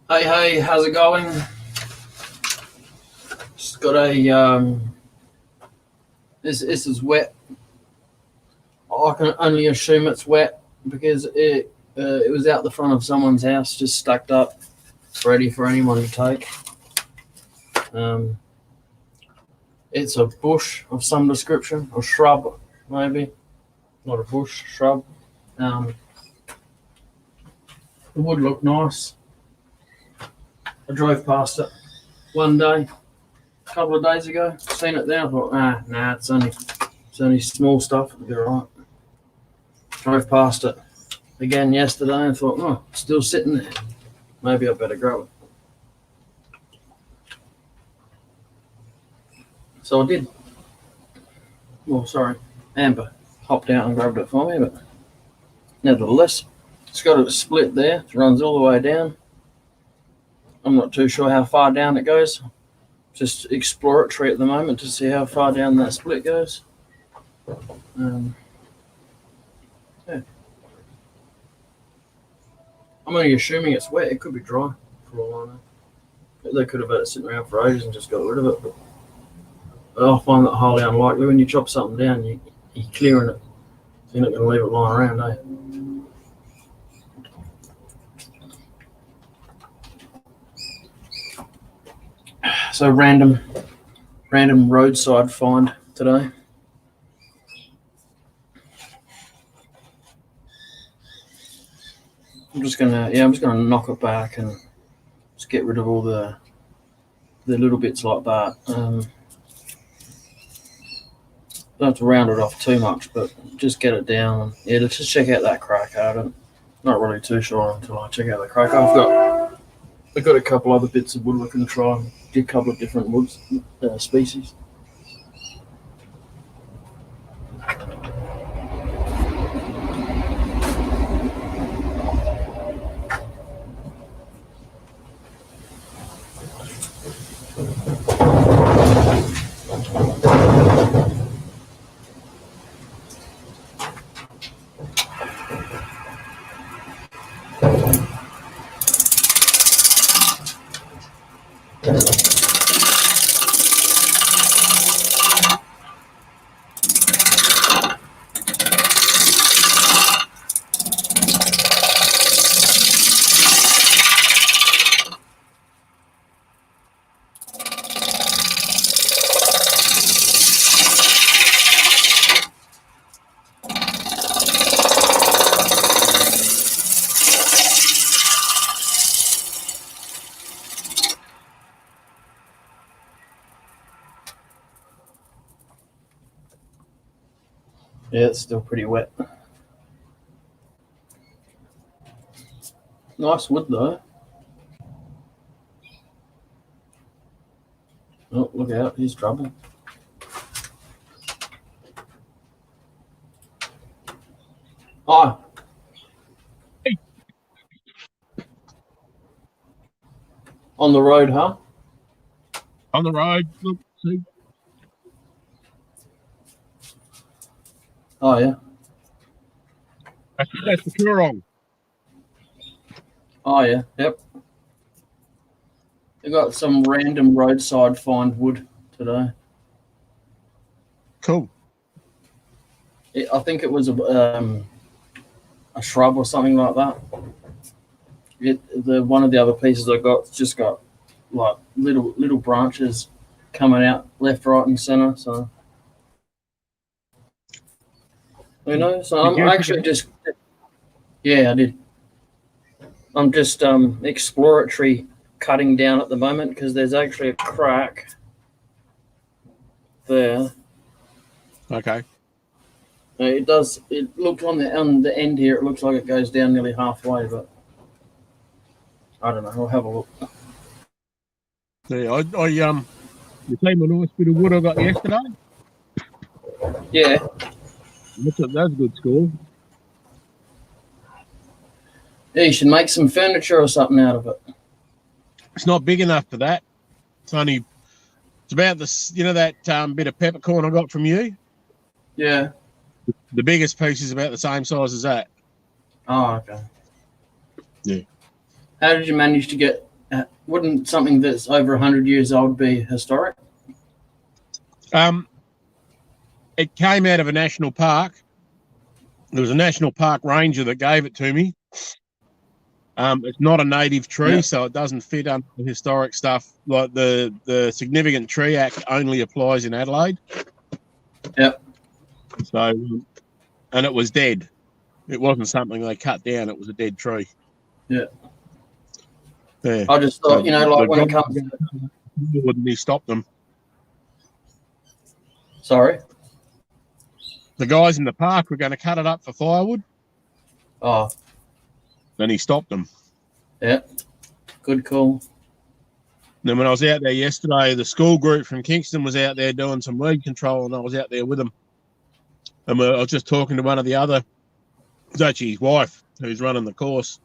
Hey, how's it going? Just got a this is wet. I can only assume it's wet because it was out the front of someone's house, just stacked up, ready for anyone to take. It's a bush of some description, or shrub maybe, not a bush, shrub. The wood looked nice. I drove past it one day, a couple of days ago. Seen it there. I thought, nah, it's only small stuff. It'll be all right. Drove past it again yesterday and thought, oh, it's still sitting there. Maybe I better grab it. So I did. Well, sorry, Amber hopped out and grabbed it for me, but nevertheless, it's got a split there. It runs all the way down. I'm not too sure how far down it goes. Just exploratory at the moment to see how far down that split goes. Yeah. I'm only assuming it's wet. It could be dry for all I know. They could have had it sitting around for ages and just got rid of it. But I find that highly unlikely. When you chop something down, you're clearing it. So you're not going to leave it lying around, eh? So random roadside find today. I'm just gonna knock it back and just get rid of all the little bits like that. Don't have to round it off too much, but just get it down. Yeah, let's just check out that crack. I'm not really too sure until I check out the crack. I've got a couple other bits of wood we can try. A couple of different wood species. Yeah, it's still pretty wet. Nice wood though. Oh, look out, he's trouble. Oh. On the road, huh? On the road, look, see. Oh, yeah. That's the Coorong. Oh, yeah, yep. I got some random roadside find wood today. Cool. I think it was a shrub or something like that. One of the other pieces I got just got like little branches coming out left, right, and center. So who knows? So I'm actually just I did. I'm just exploratory cutting down at the moment because there's actually a crack there. Okay. It does. It looked on the end here. It looks like it goes down nearly halfway, but I don't know. I'll have a look. Yeah, you seen a nice bit of wood I got yesterday? Yeah. That's a good score. Yeah, you should make some furniture or something out of it. It's not big enough for that. It's about this, that bit of peppercorn I got from you. Yeah. The biggest piece is about the same size as that. Oh, okay. Yeah. How did you manage to get Wouldn't something that's over 100 years old be historic? It came out of a national park. There was a national park ranger that gave it to me. It's not a native tree, so it doesn't fit under the historic stuff. Like the Significant Tree Act only applies in Adelaide. Yep. So, and it was dead. It wasn't something they cut down. It was a dead tree. Yeah. Yeah. I just thought, like when it comes to... Wouldn't he stop them? Sorry? The guys in the park were going to cut it up for firewood. Oh. Then he stopped them. Yeah. Good call. Then when I was out there yesterday, the school group from Kingston was out there doing some weed control, and I was out there with them. And I was just talking to one of the other, it's actually his wife who's running the course.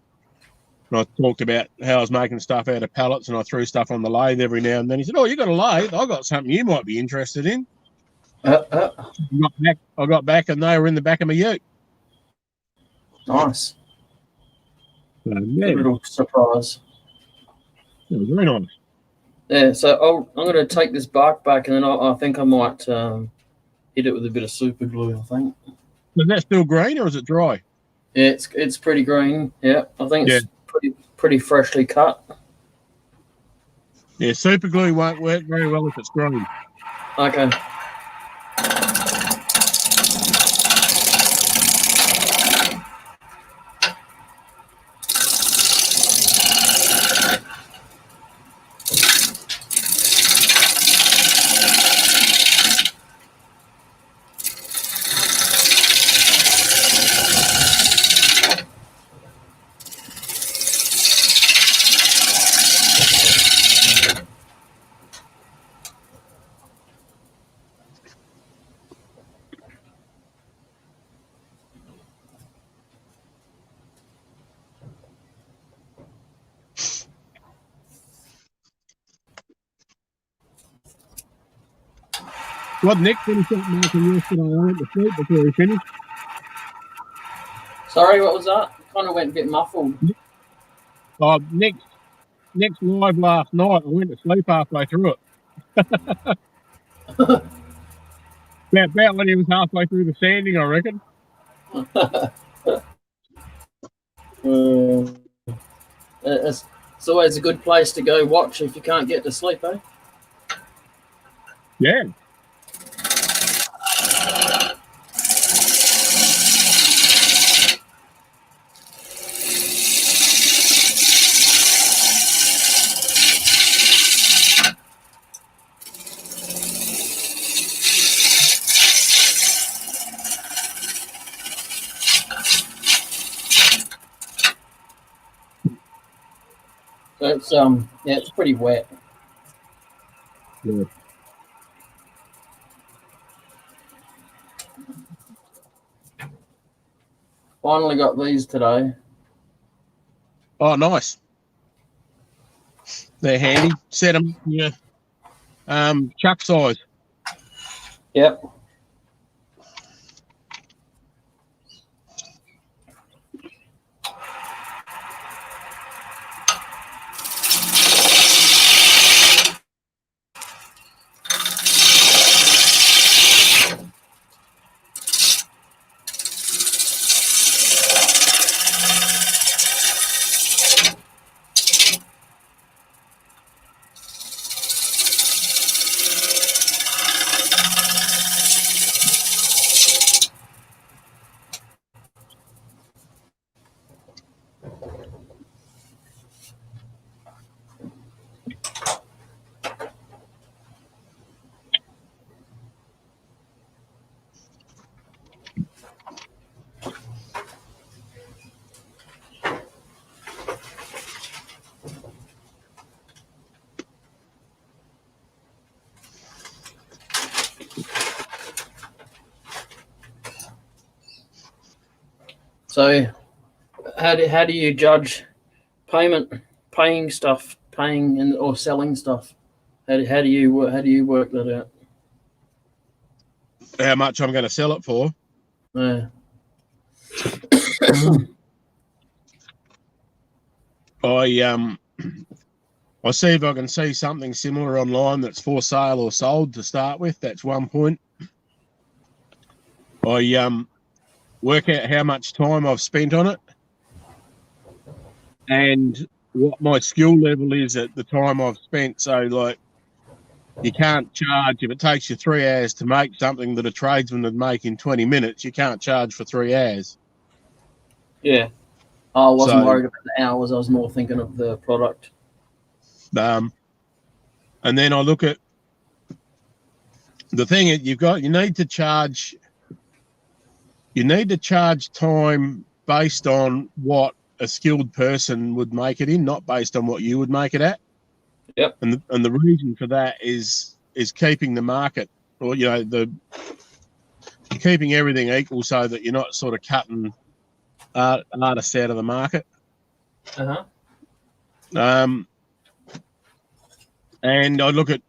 And I talked about how I was making stuff out of pallets, and I threw stuff on the lathe every now and then. He said, "Oh, you got a lathe? I got something you might be interested in." I got back, and they were in the back of my ute. Nice. So, a little surprise. It was very nice. Yeah, so I'm going to take this bark back, and then I think I might hit it with a bit of super glue, I think. Is that still green, or is it dry? Yeah, it's pretty green. Yeah, I think it's pretty freshly cut. Yeah, super glue won't work very well if it's green. Okay. What Nick finished up making yesterday, I went to sleep before he finished. Sorry, what was that? Kind of went a bit muffled. Oh, Nick's live last night. I went to sleep halfway through it. about when he was halfway through the sanding, I reckon. It's always a good place to go watch if you can't get to sleep, eh? Yeah. So it's pretty wet. Yeah. Finally got these today. Oh, nice. They're handy. Set them, chuck size. Yep. So, how do you judge paying or selling stuff? How do you work that out? How much I'm going to sell it for? Yeah. I'll see if I can see something similar online that's for sale or sold to start with. That's one point. I work out how much time I've spent on it and what my skill level is at the time I've spent. So, like, you can't charge if it takes you 3 hours to make something that a tradesman would make in 20 minutes. You can't charge for 3 hours. Yeah. I wasn't worried about the hours. I was more thinking of the product. And then I look at the thing that you need to charge time based on what a skilled person would make it in, not based on what you would make it at. Yep. And the reason for that is keeping the market, or keeping everything equal so that you're not sort of cutting artists out of the market. Uh-huh. And I look at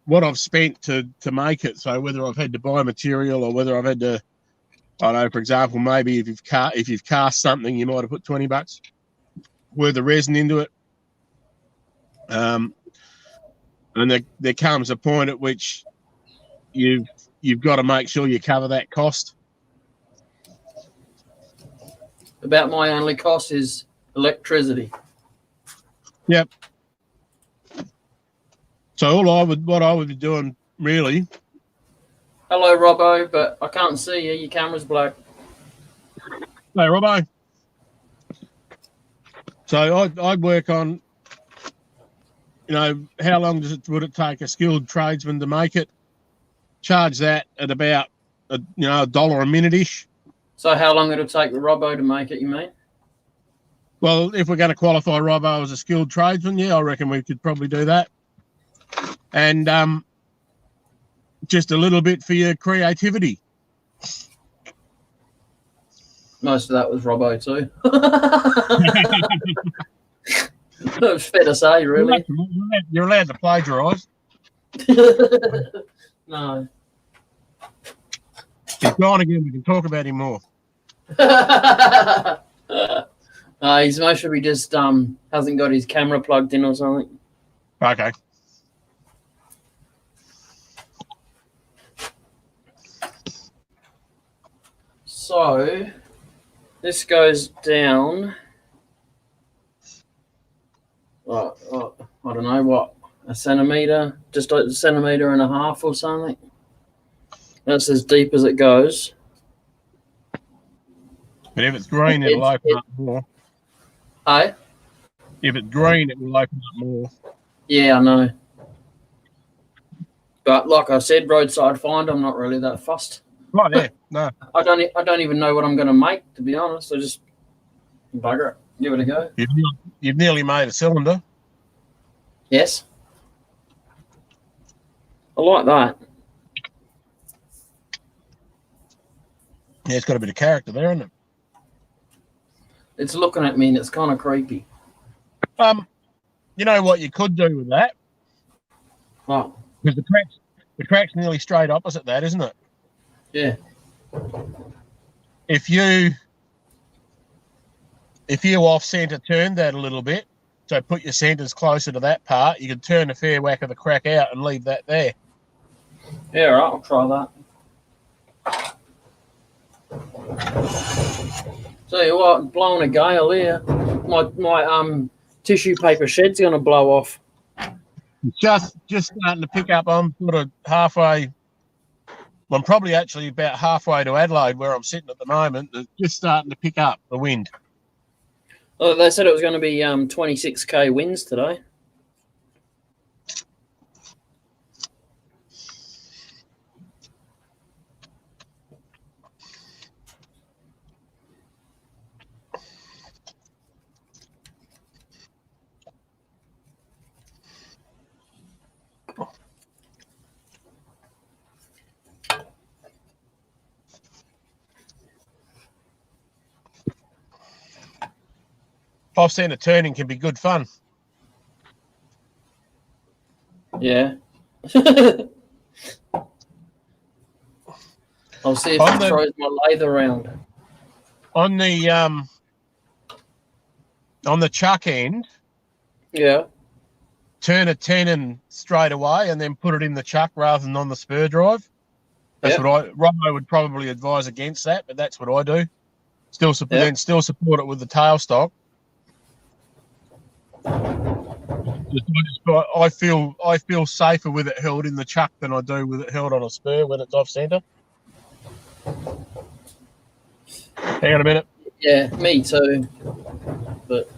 what I've spent to make it. So whether I've had to buy material or whether I've had to, I don't know, for example, maybe if you've cast something, you might have put $20 worth of resin into it. And there comes a point at which you've got to make sure you cover that cost. About my only cost is electricity. Yep. So what I would be doing really. Hello, Robbo, but I can't see you. Your camera's black. Hey, Robbo. So I'd work on, how long would it take a skilled tradesman to make it? Charge that at about $1 a minute-ish. So how long it'll take the Robbo to make it, you mean? Well, if we're going to qualify Robbo as a skilled tradesman, yeah, I reckon we could probably do that. And just a little bit for your creativity. Most of that was Robbo too. It's fair to say, really. You're allowed to plagiarise. No. He's gone again. We can talk about him more. He's most probably just hasn't got his camera plugged in or something. Okay. So this goes down. I don't know what, a centimetre, just a centimetre and a half or something. That's as deep as it goes. But if it's green, it'll open up more. Hey? If it's green, it will open up more. Yeah, I know. But like I said, roadside find, I'm not really that fussed. Right there. No. I don't even know what I'm going to make, to be honest. I just bugger it. Give it a go. You've nearly made a cylinder. Yes. I like that. Yeah, it's got a bit of character there, isn't it? It's looking at me and it's kind of creepy. You know what you could do with that? What? Because the crack's nearly straight opposite that, isn't it? Yeah. If you off centre turn that a little bit, so put your centres closer to that part, you can turn a fair whack of the crack out and leave that there. Yeah, all right, I'll try that. Tell you what, blowing a gale here. My tissue paper shed's gonna blow off. It's just starting to pick up. I'm sort of halfway. I'm probably actually about halfway to Adelaide where I'm sitting at the moment. It's just starting to pick up the wind. Oh, they said it was going to be 26k winds today. Off-centre turning can be good fun. Yeah. I'll see if it throws my lathe around. On the chuck end, Yeah. turn a tenon straight away and then put it in the chuck rather than on the spur drive. That's what Robbo would probably advise against that, but that's what I do. Still support it with the tailstock. I feel safer with it held in the chuck than I do with it held on a spur when it's off centre. Hang on a minute. Yeah, me too. But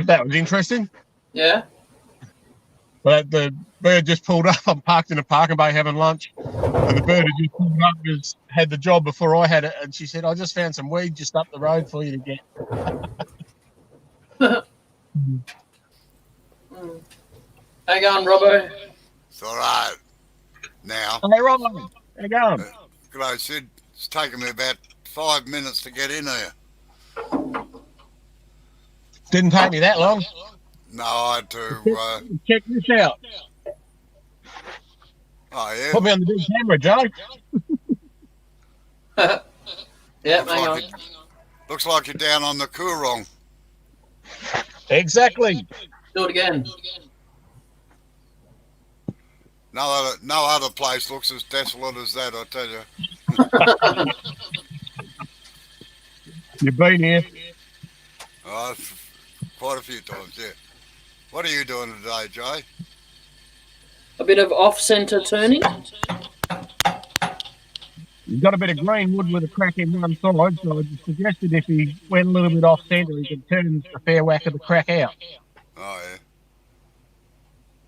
That was interesting. yeah. But the bird just pulled up. I'm parked in a parking bay having lunch. And the bird had just pulled up, had the job before I had it. And she said, I just found some weed just up the road for you to get. How you going, Robbo? It's all right now. Hey, Robbo. How you going? Good day, Sid. It's taken me about 5 minutes to get in here. Didn't take me that long. No, I had to... Check this out. oh, yeah? Put me on the big camera, Joe. Yeah, Looks hang like on. Looks like you're down on the Coorong. Exactly. Do it again. No other place looks as desolate as that, I tell you. You've been here. Oh, quite a few times, yeah. What are you doing today, Jay? A bit of off-centre turning. He's got a bit of green wood with a crack in one side, so I suggested if he went a little bit off centre, he could turn a fair whack of the crack out. Oh,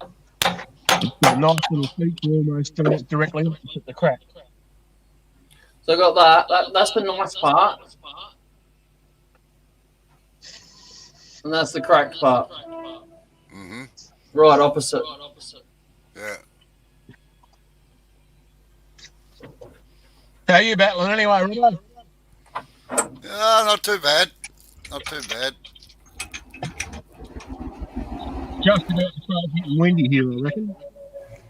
yeah. It's got a nice little feature almost directly opposite the crack. So I got that. That's the nice part. And that's the cracked part. Mm-hmm. Right opposite. Yeah. How are you battling anyway, Robbo? Yeah, not too bad. Not too bad. Just about to start getting windy here, I reckon.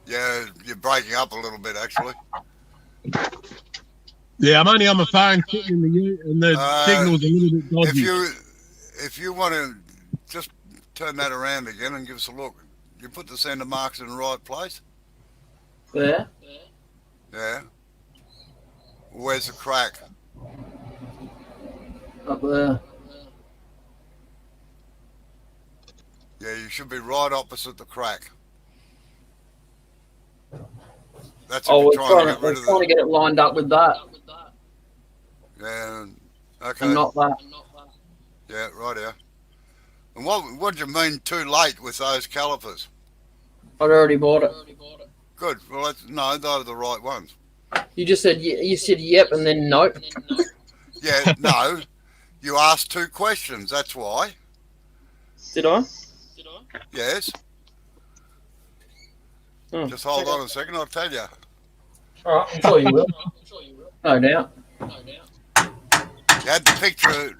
Yeah, you're breaking up a little bit, actually. Yeah, I'm only on my phone sitting in the ute, and the signal's a little bit dodgy. If you want to just turn that around again and give us a look, you put the centre marks in the right place? There. Yeah. Where's the crack? Up there. Yeah, you should be right opposite the crack. That's if Oh, you're we're trying to get it lined up with that. Yeah, okay. And not that. Yeah, right here. And what do you mean too late with those calipers? I'd already bought it. Good. Well, no, they're the right ones. You just said you said yep and then nope. Yeah, no. You asked two questions. That's why. Did I? Yes. Oh, Just hold on a second. I'll tell you. All right, I'm sure you will. No doubt. You had the picture.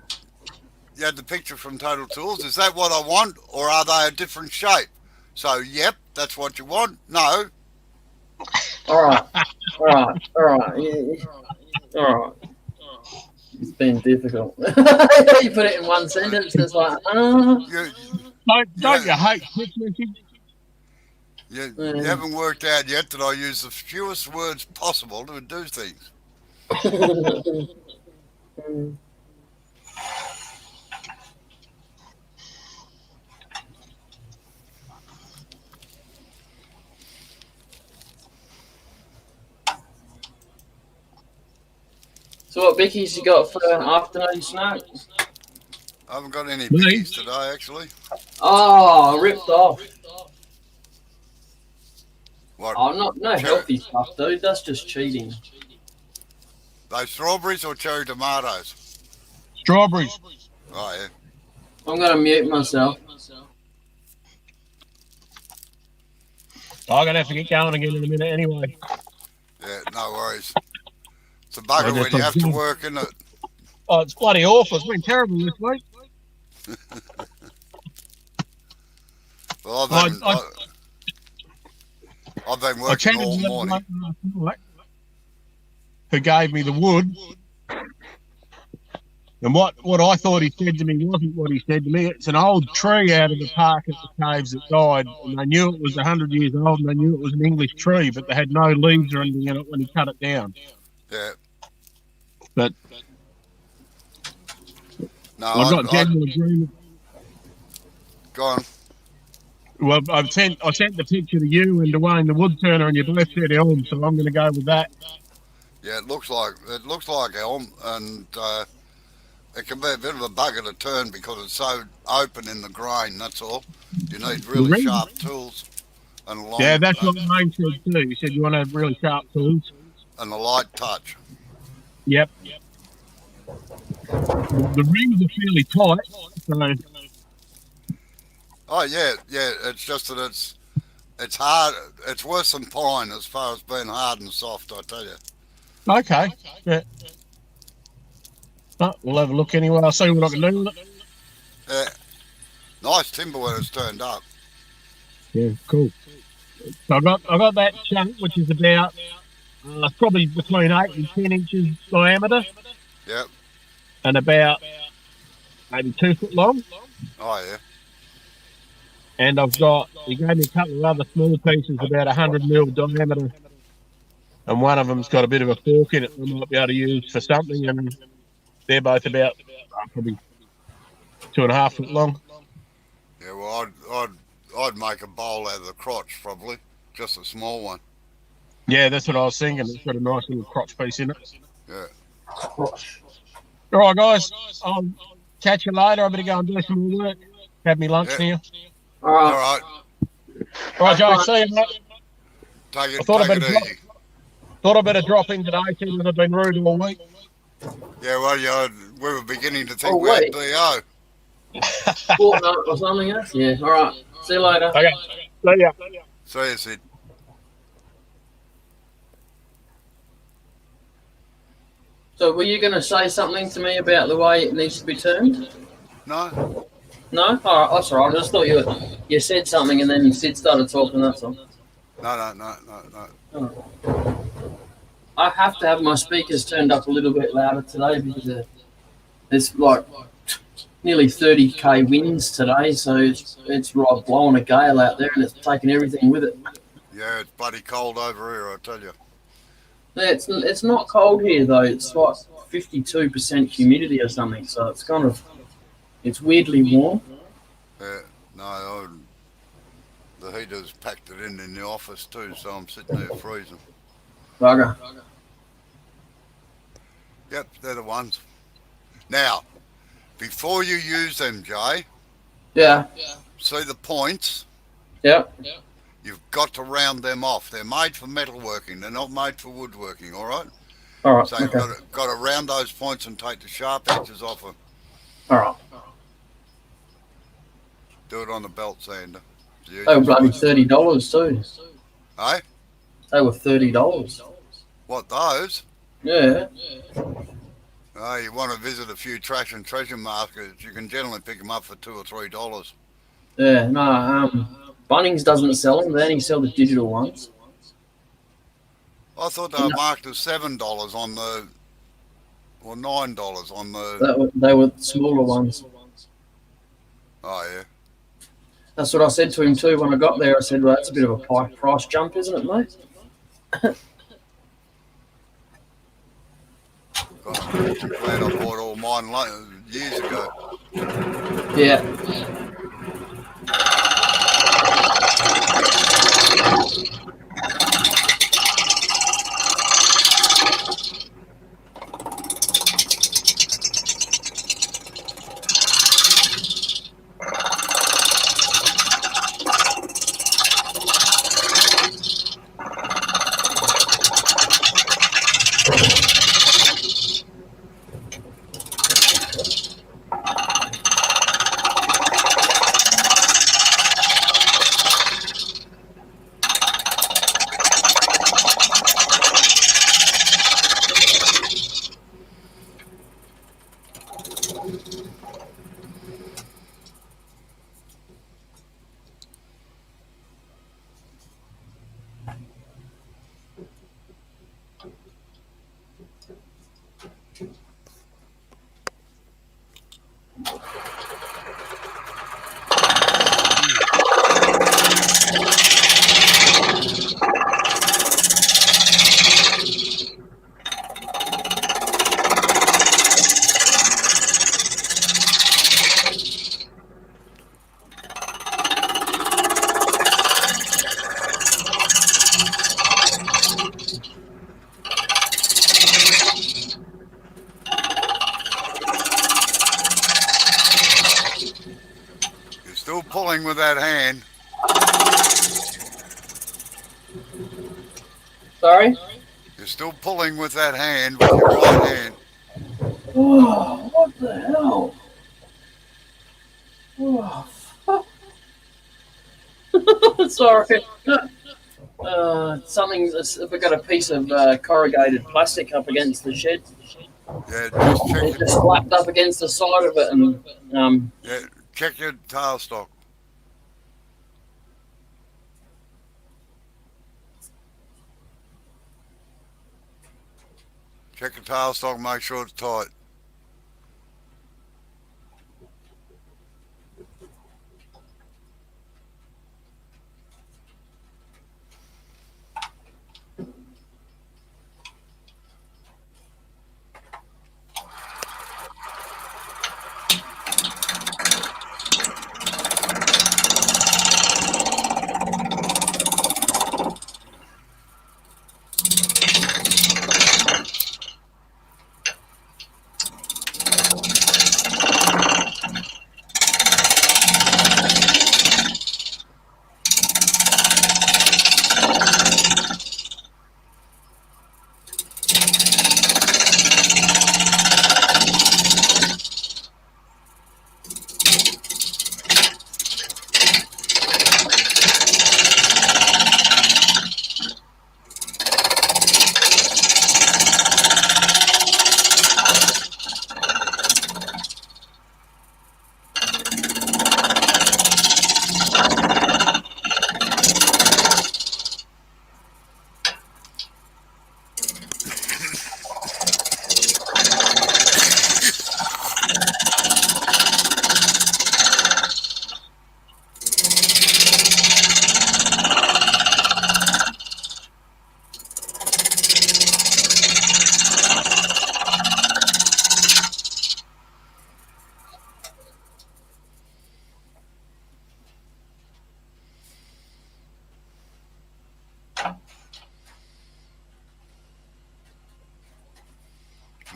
You had the picture from Total Tools. Is that what I want, or are they a different shape? So, yep, that's what you want. No. All right. Yeah. All right. It's been difficult. You put it in one sentence, and it's like, Don't you hate text message? You haven't worked out yet that I use the fewest words possible to do things. So what bickies you got for afternoon snack? I haven't got any Me? bickies today, actually. Oh, ripped off. What? Oh, no Cherry. healthy stuff, dude. That's just cheating. Those strawberries or cherry tomatoes? Strawberries. Oh, yeah. I'm gonna mute myself. I'm gonna have to get going again in a minute anyway. Yeah, no worries. It's a bugger I when just you have to thought- work, isn't it? Oh, it's bloody awful. It's been terrible this week. Well, I I've been I working chatted all to that morning. bloke last night who gave me the wood. And what I thought he said to me wasn't what he said to me. It's an old tree out of the park at the caves that died. And they knew it was 100 years old and they knew it was an English tree, but they had no leaves or anything in it when he cut it down. Yeah. But No, I got general agreement. go on. Well, I sent the picture to you and Dwayne, the wood turner, and you both said elm, so I'm going to go with that. Yeah, it looks like elm, and it can be a bit of a bugger to turn because it's so open in the grain. That's all. You need really sharp tools and a long. Yeah, that's what Wayne said too. He said you want to have really sharp tools and a light touch. Yep. The rings are fairly tight, so. Oh yeah. It's just that it's hard. It's worse than pine as far as being hard and soft. I tell you. Okay. Yeah. Oh, we'll have a look anyway. I'll see what I can do with it. Yeah. Nice timber when it's turned up. Yeah, cool. So I got that chunk, which is about probably between 8 and 10 inches diameter. Yep. And about maybe 2 foot long. Oh yeah. And he gave me a couple of other small pieces about 100 mil diameter. And one of them's got a bit of a fork in it we might be able to use for something. And they're both about probably 2.5 foot long. Yeah, well, I'd make a bowl out of the crotch probably, just a small one. Yeah, that's what I was thinking. It's got a nice little crotch piece in it. Yeah. Crotch. All right, guys. I'll catch you later. I better go and do some more work. Have me lunch now. All right. All right. All right, Joe. See you, mate. Take it easy. Thought I better drop in today, seeing that I've been rude all week. Yeah, well, we were beginning to think we had DO. Fortnite or something else? Yeah. All right. See you later. Okay. See ya. See you, Sid. So were you going to say something to me about the way it needs to be turned? No. No? All right. That's all right. I just thought you said something and then Sid started talking. That's all. No. Oh. I have to have my speakers turned up a little bit louder today because there's like nearly 30k winds today, so it's right blowing a gale out there and it's taking everything with it. Yeah, it's bloody cold over here, I tell you. Yeah, it's not cold here though. It's like 52% humidity or something, so it's weirdly warm. Yeah, no, the heater's packed it in the office too, so I'm sitting there freezing. Bugger. Yep, they're the ones. Now, before you use them, Jay. Yeah. See the points? Yep. You've got to round them off. They're made for metalworking. They're not made for woodworking, all right? All right. So you've got to round those points and take the sharp edges off them. All right. Do it on the belt sander. They were bloody $30 too. Hey? They were $30. What, those? Yeah. Oh, you want to visit a few trash and treasure markets, you can generally pick them up for $2 or $3. Yeah, no, Bunnings doesn't sell them. They only sell the digital ones. I thought they were marked as $7 on the, or $9 on the... They were smaller ones. Oh, yeah. That's what I said to him too when I got there. I said, well, that's a bit of a price jump, isn't it, mate? I'm glad I bought all mine years ago. Yeah. You're still pulling with that hand. Sorry? You're still pulling with that hand, with your right hand. Oh, what the hell? Oh, fuck. Sorry. We got a piece of corrugated plastic up against the shed. Yeah, just check It it. just slapped up against the side of it, and Yeah, check your tailstock. Check your tailstock. Make sure it's tight.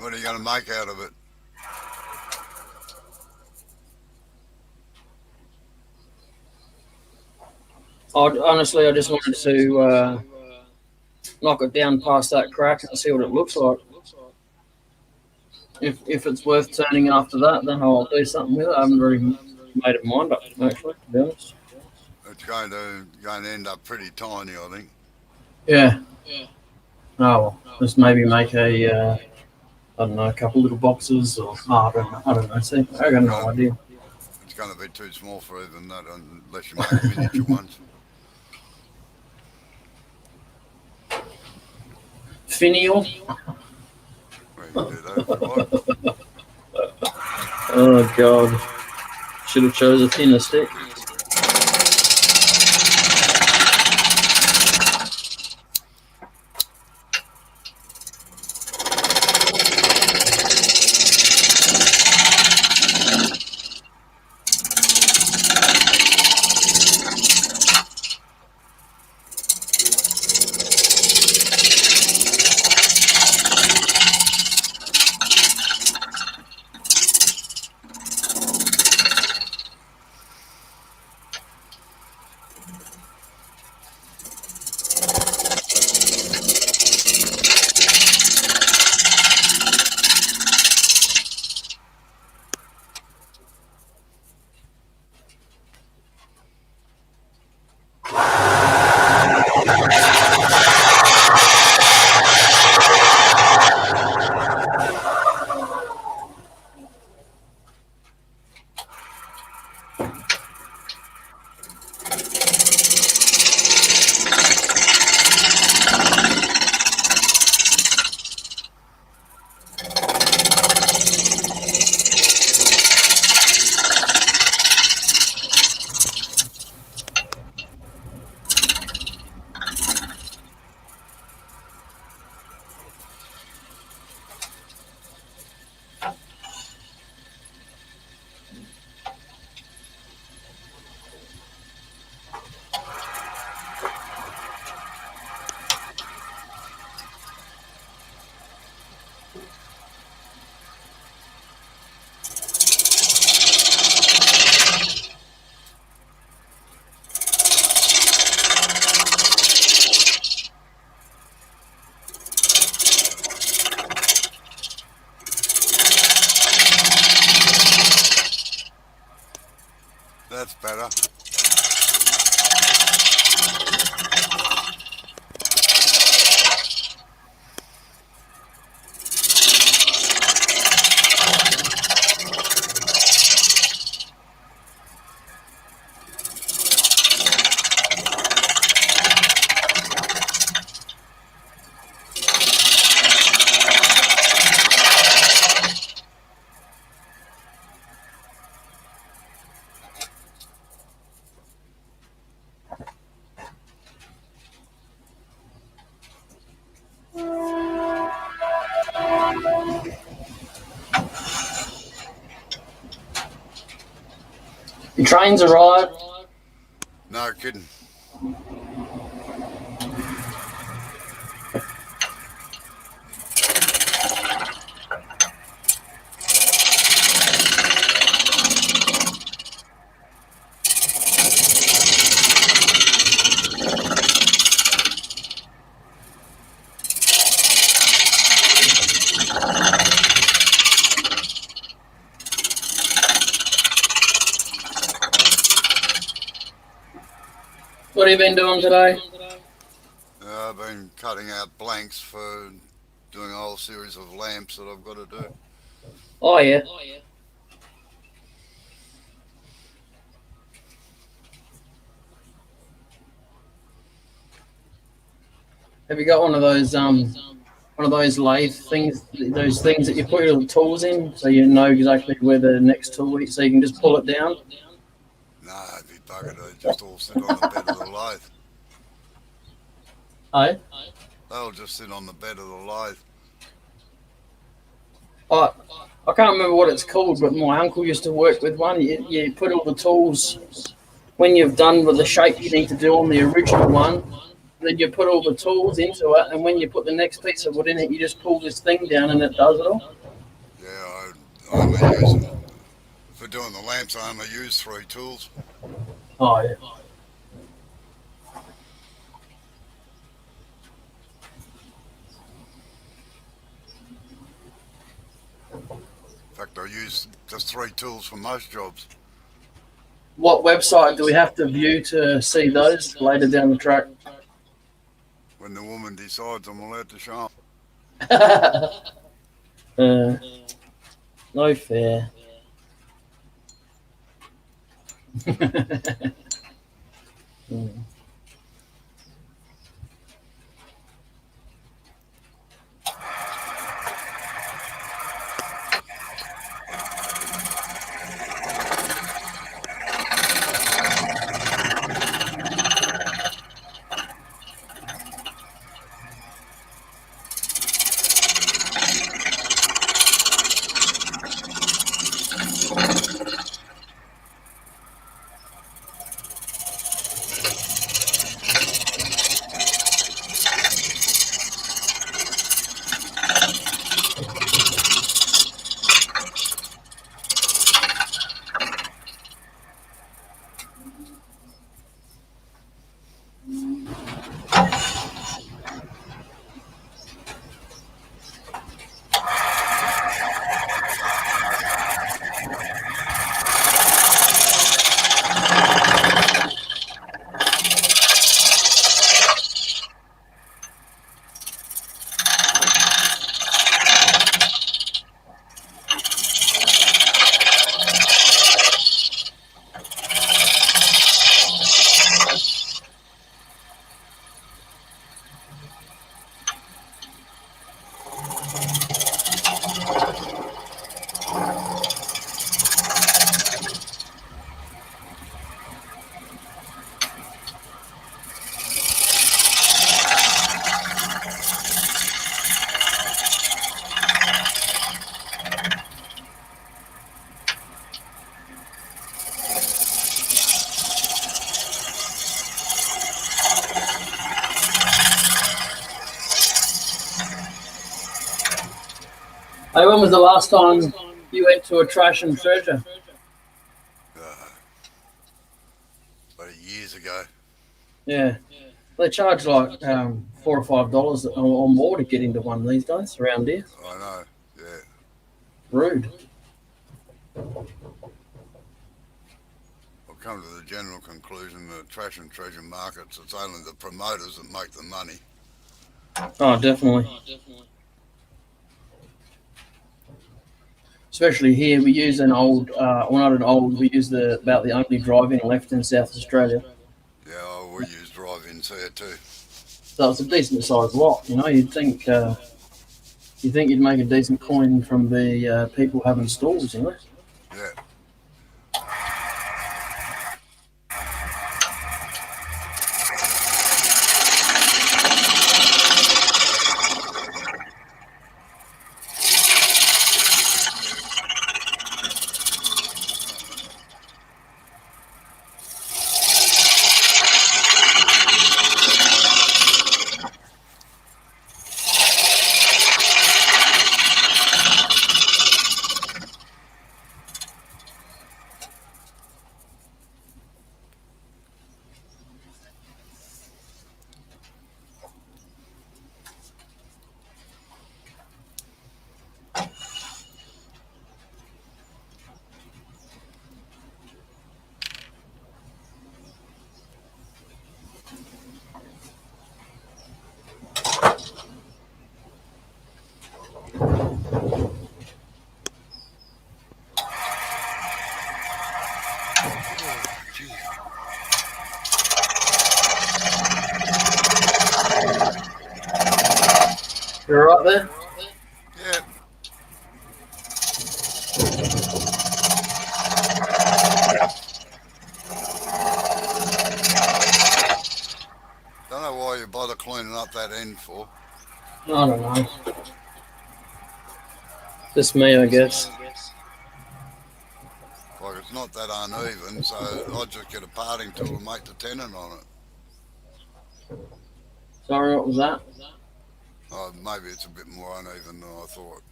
What are you going to make out of it? honestly, I just wanted to knock it down past that crack and see what it looks like. If it's worth turning after that, then I'll do something with it. I haven't really made it mind up, actually, to be honest. It's going to end up pretty tiny, I think. Yeah. Oh, well, just maybe make I don't know, a couple little boxes, or I don't know. See, I got no idea. It's going to be too small for even that, unless you make miniature ones. Finial. Well, you can do that if you like. Oh God, should have chose a thinner stick. The train's arrived. No kidding. What have you been doing today? I've been cutting out blanks for doing a whole series of lamps that I've got to do. Oh, yeah. Have you got one of those lathe things, those things that you put your tools in, so you know exactly where the next tool is, so you can just pull it down? No, it'd be buggered. They just all sit on the bed of the lathe. Oh, They'll just sit on the bed of the lathe. I can't remember what it's called, but my uncle used to work with one. You put all the tools, when you've done with the shape you need to do on the original one, then you put all the tools into it, and when you put the next piece of wood in it, you just pull this thing down and it does it all. Yeah, I only use, for doing the lamps, I only use 3 tools. Oh, yeah. In fact, I use just 3 tools for most jobs. What website do we have to view to see those later down the track? When the woman decides I'm allowed to show 'em. No fair. Hey, when was the last time you went to a trash and treasure? About years ago. Yeah. They charge like $4 or $5 or more to get into one these days around here. I know, yeah. Rude. I've come to the general conclusion that trash and treasure markets, it's only the promoters that make the money. Oh, definitely. Especially here, we use an old, well, not an old, we use about the only drive-in left in South Australia. Yeah, we use drive-ins here too. So it's a decent sized lot, you know. You'd think you'd make a decent coin from the people having stalls, you know. Yeah. You're right there? Yeah. Don't know why you bother cleaning up that end for. I don't know. Just me, I guess. Like, it's not that uneven, so I'll just get a parting tool and make the tenon on it. Sorry, what was that? Oh, maybe it's a bit more uneven than I thought.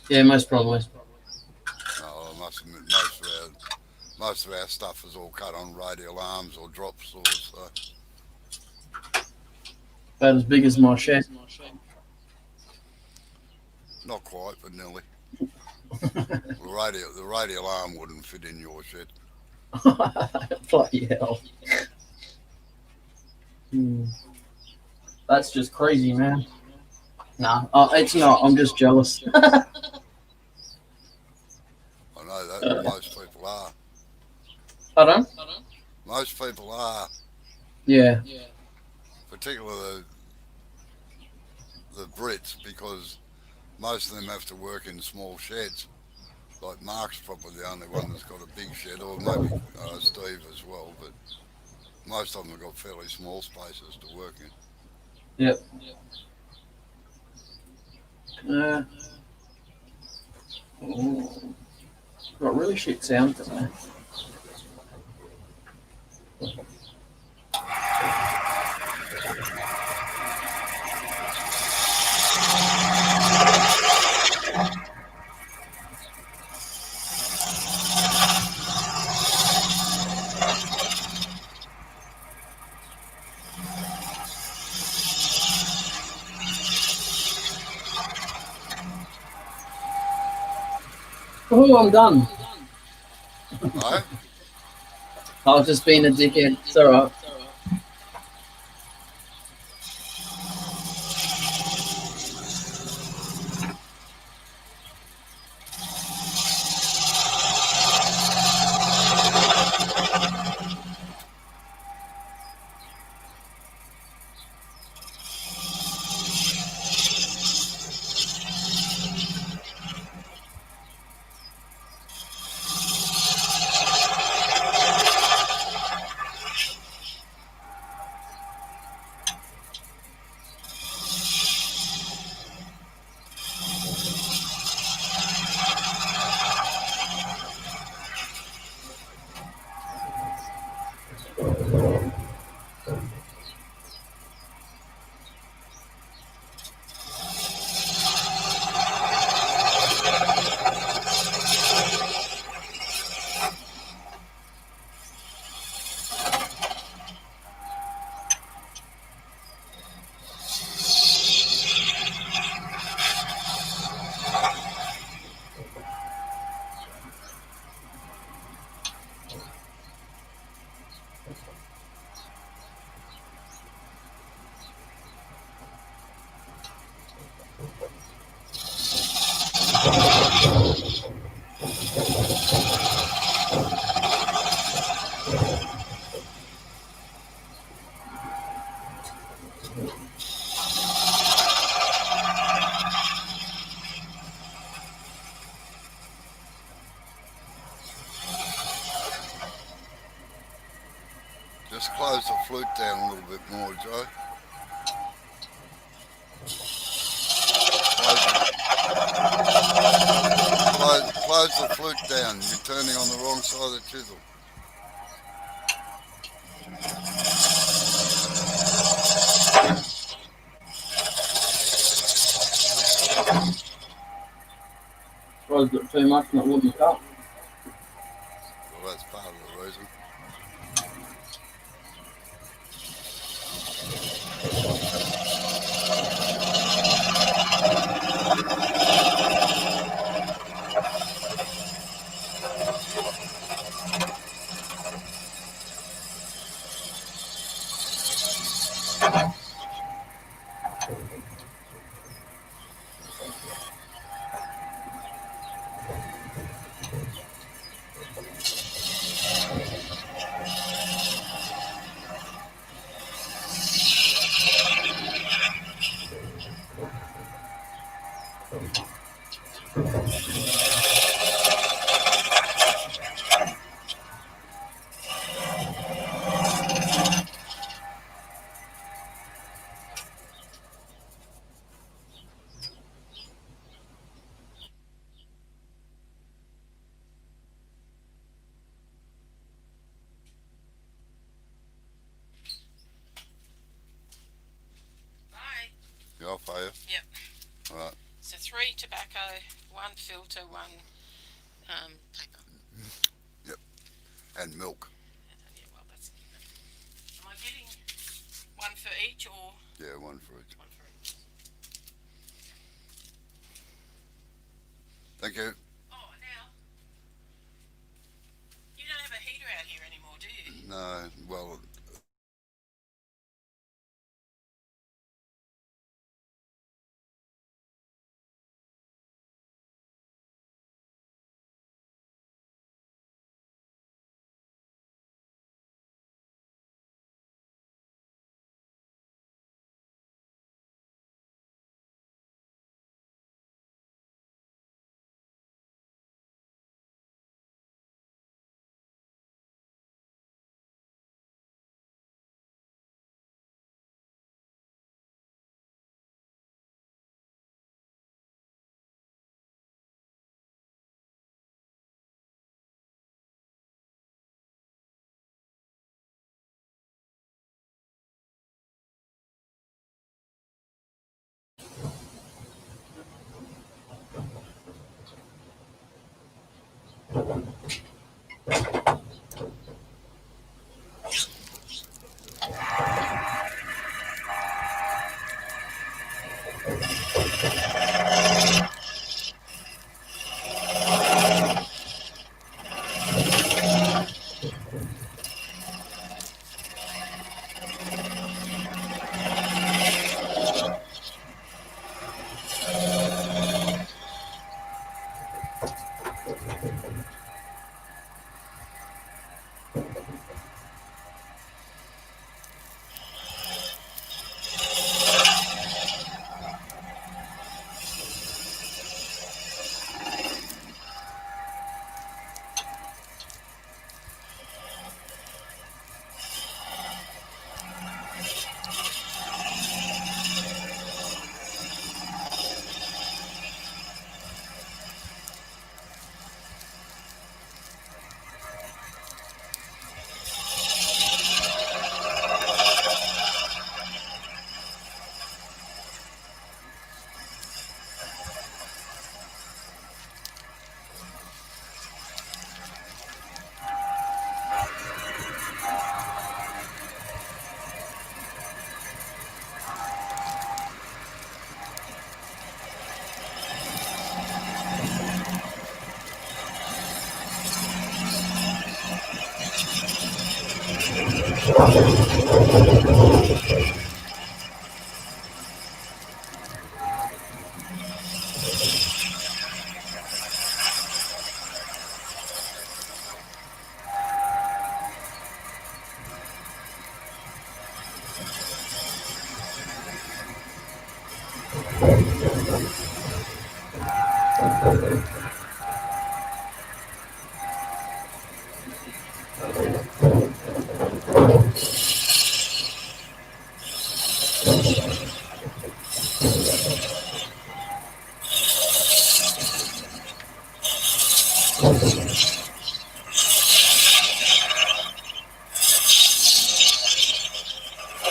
Yeah, most probably. I must admit, most of our stuff is all cut on radial arms or drop saws, so About as big as my shed. not quite, but nearly. The radial arm wouldn't fit in your shed. Bloody hell. That's just crazy, man. Nah, it's not. I'm just jealous. I know that most people are. Pardon? Most people are, Yeah. particularly the Brits, because most of them have to work in small sheds. Like Mark's probably the only one that's got a big shed, or maybe Steve as well, but most of them have got fairly small spaces to work in. Yep. Got really shit sound today. Oh, I'm done. Right? I was just being a dickhead. It's alright. Just close the flute down a little bit more, Joe. Close the flute down. You're turning on the wrong side of the chisel. Closed it too much and it wouldn't cut. Well, that's part of the reason. are you? Yep. Right. So 3 tobacco, 1 filter, 1 paper. Yep. And milk. Yeah, well, that's. Am I getting 1 for each or? Yeah, 1 for each. 1 for each. Thank you. Oh, now. You don't have a heater out here anymore, do you? No, well,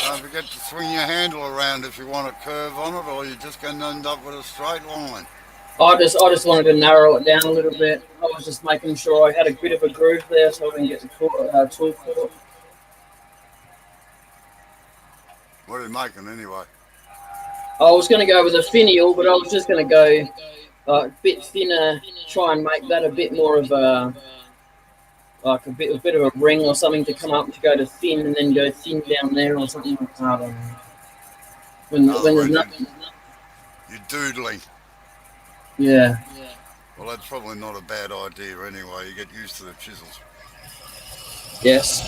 don't forget to swing your handle around if you want a curve on it, or you're just going to end up with a straight line. I just wanted to narrow it down a little bit. I was just making sure I had a bit of a groove there so I can get the tool caught. What are you making anyway? I was going to go with a finial, but I was just going to go a bit thinner, try and make that a bit more of a a bit of a ring or something to come up to go to thin and then go thin down there or something. I don't know. When there's nothing. You're doodling. Yeah. Well, that's probably not a bad idea anyway. You get used to the chisels. Yes.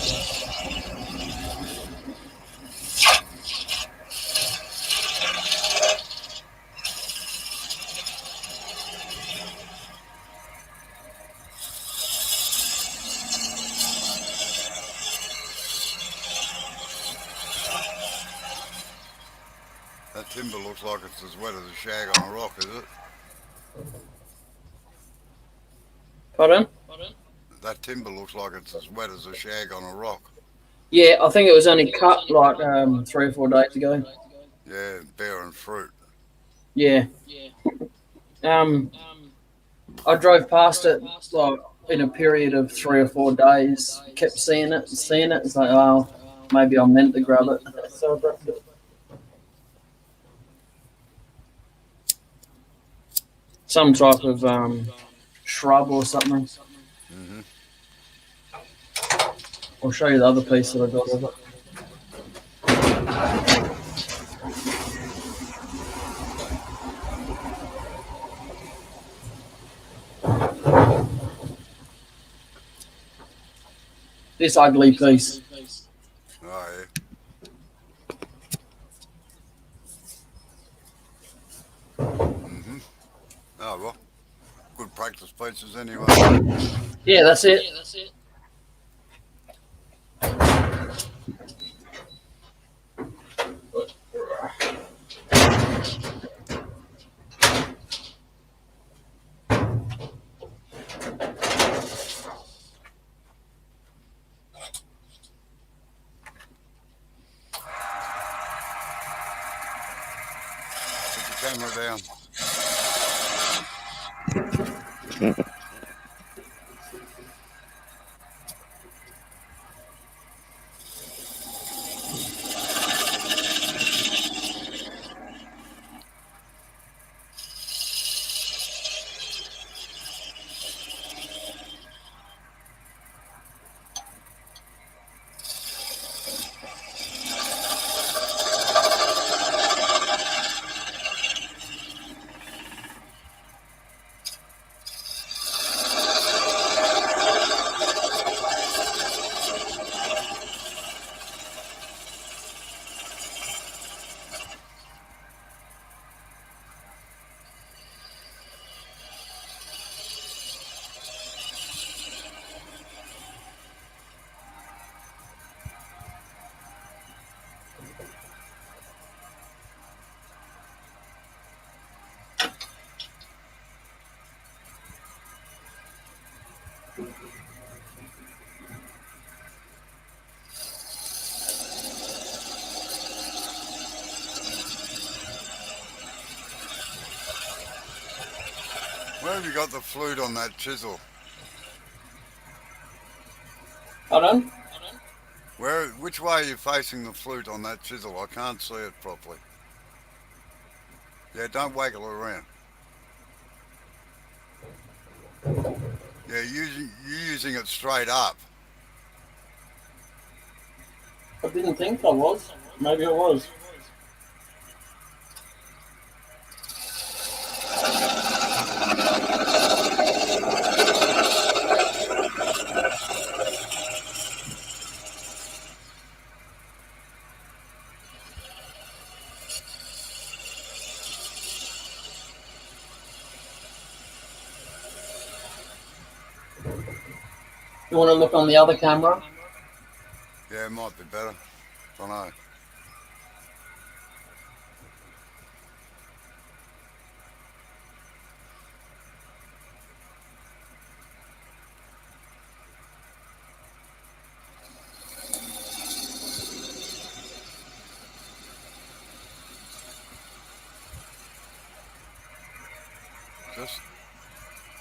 That timber looks like it's as wet as a shag on a rock, is it? Pardon? That timber looks like it's as wet as a shag on a rock. Yeah, I think it was only cut like 3 or 4 days ago. Yeah, bearing fruit. Yeah. I drove past it like in a period of 3 or 4 days. Kept seeing it, and seeing it. It's like, oh, maybe I meant to grab it. So I grabbed it. Some type of shrub or something. Mm-hmm. I'll show you the other piece that I got of it. This ugly piece. Oh, yeah. Mm-hmm. Oh, well. Good practice pieces anyway. Yeah, that's it. Put the camera down. Where have you got the flute on that chisel? Pardon? Which way are you facing the flute on that chisel? I can't see it properly. Yeah, don't waggle it around. Yeah, you're using it straight up. I didn't think I was. Maybe I was. You want to look on the other camera? Yeah, it might be better. Don't know. Just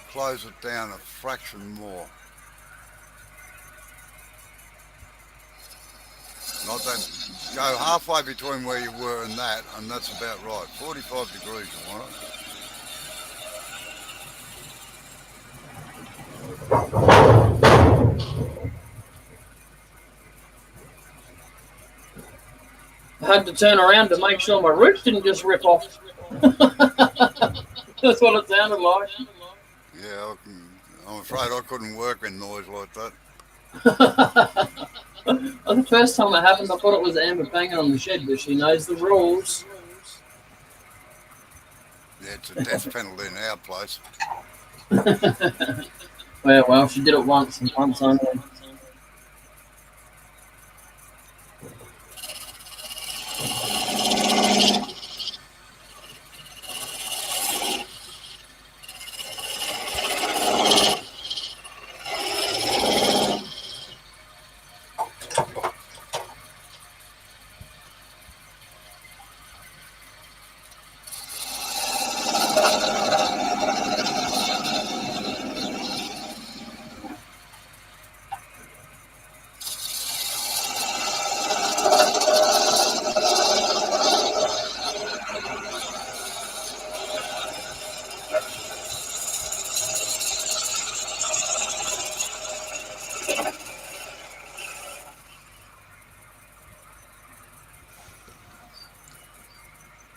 close it down a fraction more. Not that. Go halfway between where you were and that's about right. 45 degrees, you want it? I had to turn around to make sure my roof didn't just rip off. That's what it sounded like. Yeah, I'm afraid I couldn't work in noise like that. The first time it happened, I thought it was Amber banging on the shed, but she knows the rules. Yeah, it's a death penalty in our place. Well, she did it once and once only.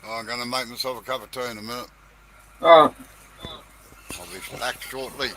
I'm going to make myself a cup of tea in a minute. All right. I'll be back shortly.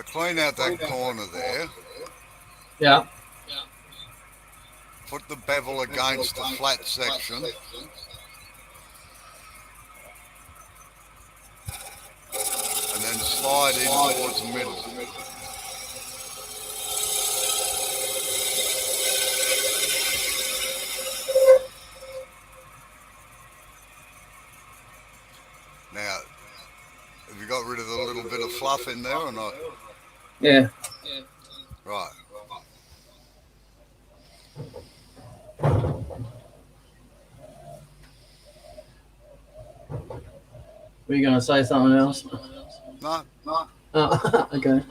to clean out that corner there, Yeah. put the bevel against the flat section. And then slide in towards the middle. Now, have you got rid of the little bit of fluff in there or not? Yeah. Right. Were you going to say something else? No. Oh, okay.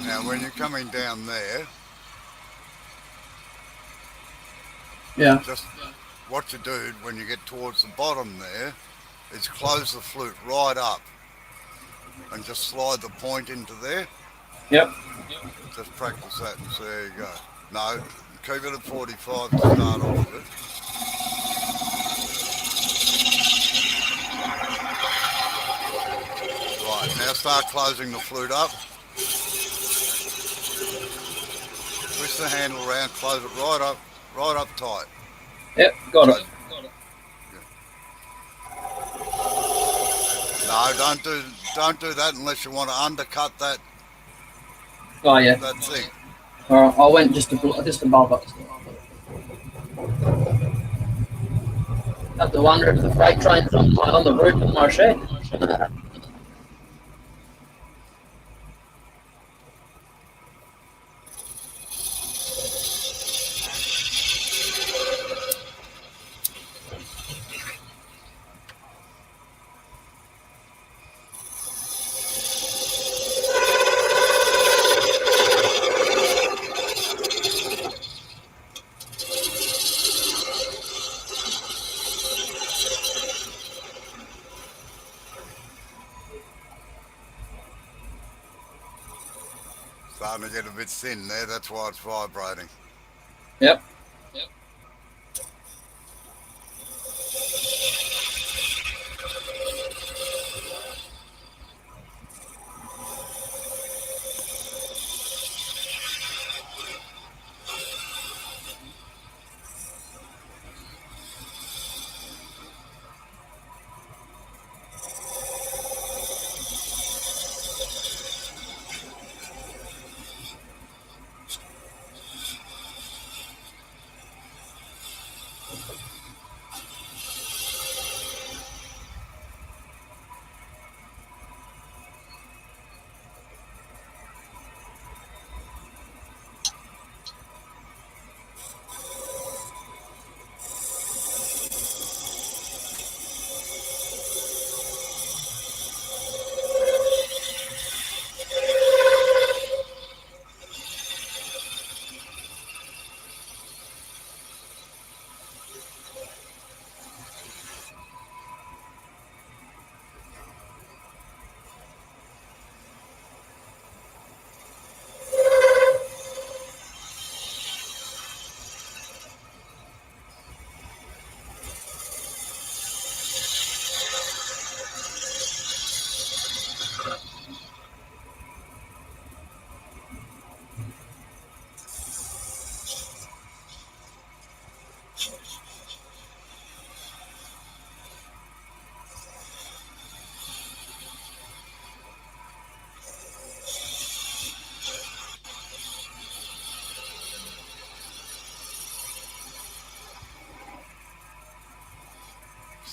Now, when you're coming down there, Yeah. just what you do when you get towards the bottom there is close the flute right up and just slide the point into there. Yep. Just practice that and see how you go. No, keep it at 45 to start off with. Right, now start closing the flute up. Twist the handle around, close it right up tight. Yep. Got it. No, don't do that unless you want to undercut that Oh yeah. that thing. All right. I went just above it. Have to wonder if the freight train's on the roof of my shed. Starting to get a bit thin there, that's why it's vibrating. Yep.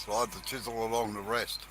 Slide the chisel along the rest.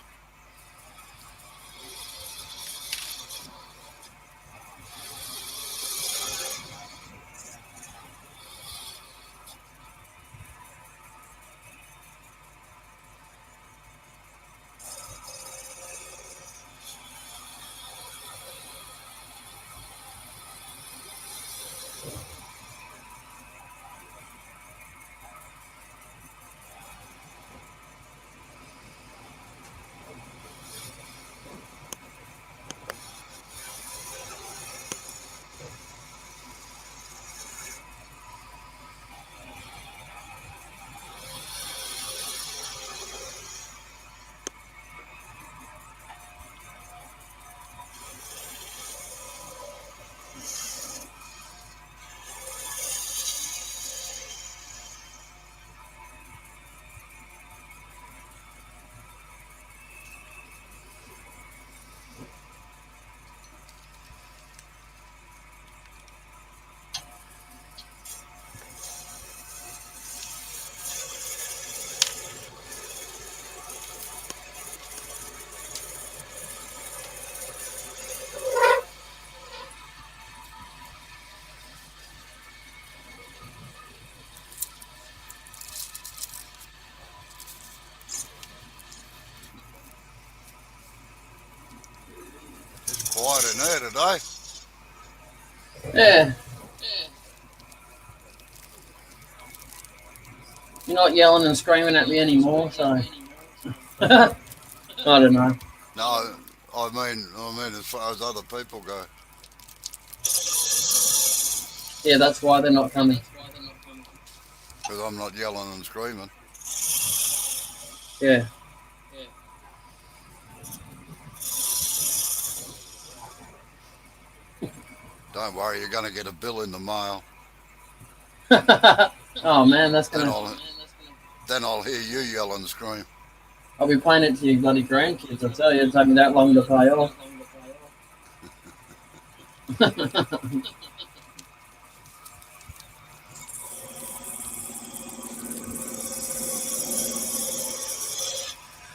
It's quiet in there today. Yeah. You're not yelling and screaming at me anymore, so I don't know. No, I mean, as far as other people go. Yeah, that's why they're not coming. Because I'm not yelling and screaming. Yeah. Don't worry, you're going to get a bill in the mail. Oh man, that's Then gonna. I'll hear you yell and scream. I'll be playing it to your bloody grandkids. I tell you, it took me that long to pay off.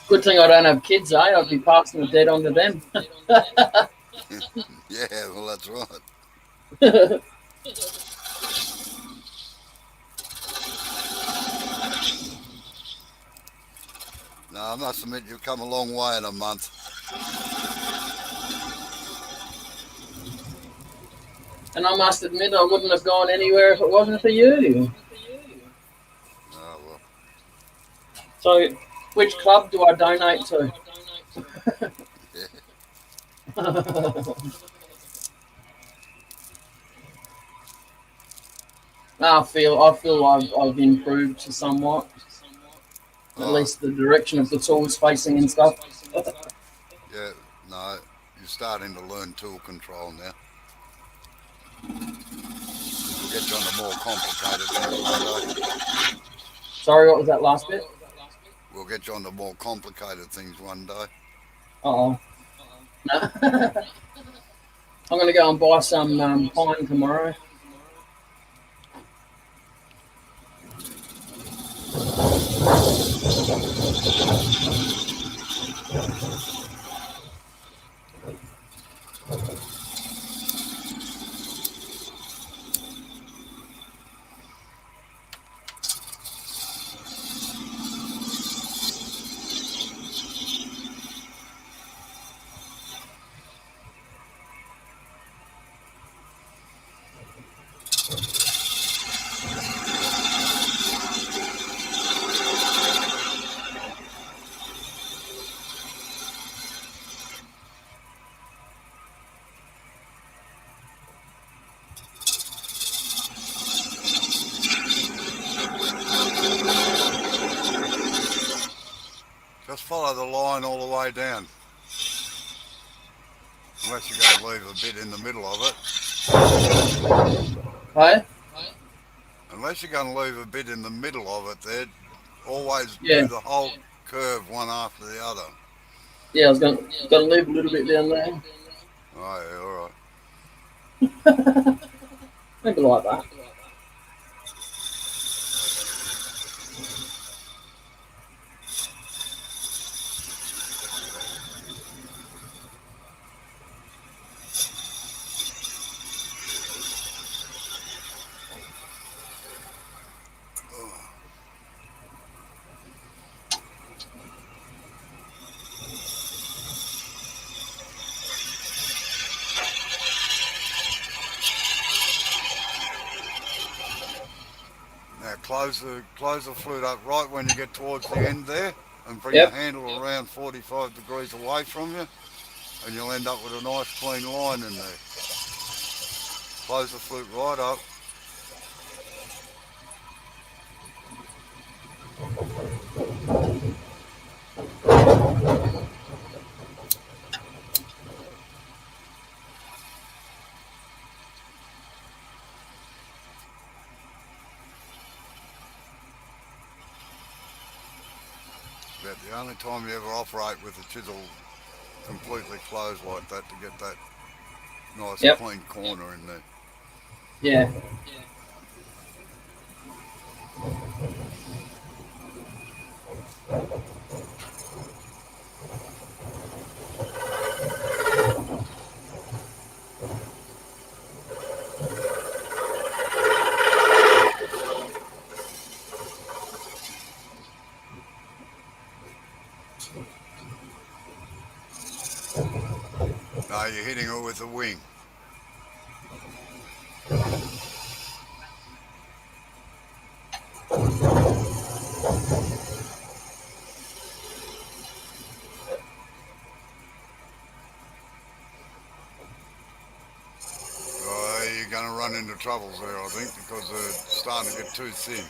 Good thing I don't have kids, eh? I'd be passing the debt on to them. Yeah, well, that's right. No, I must admit you've come a long way in a month. And I must admit, I wouldn't have gone anywhere if it wasn't for you. Oh, well. So, which club do I donate to? Yeah. I feel I've improved somewhat. At least the direction of the tools facing and stuff. Yeah, no, you're starting to learn tool control now. We'll get you on the more complicated things one day. Sorry, what was that last bit? We'll get you on the more complicated things one day. Uh-oh. No. I'm going to go and buy some pine tomorrow. Just follow the line all the way down. Unless you're going to leave a bit in the middle of it. Hey? Unless you're going to leave a bit in the middle of it there, always Yeah. do the whole curve one after the other. Yeah, I was going to leave a little bit down there. Oh, yeah, all right. Maybe like that. close the flute up right when you get towards the end there, and bring Yep. the handle around 45 degrees away from you, and you'll end up with a nice clean line in there. Close the flute right up. About the only time you ever operate with a chisel completely closed like that to get that nice Yep. clean corner in there. Yeah. No, you're hitting it with the wing. You're going to run into troubles there, I think, because they're starting to get too thin.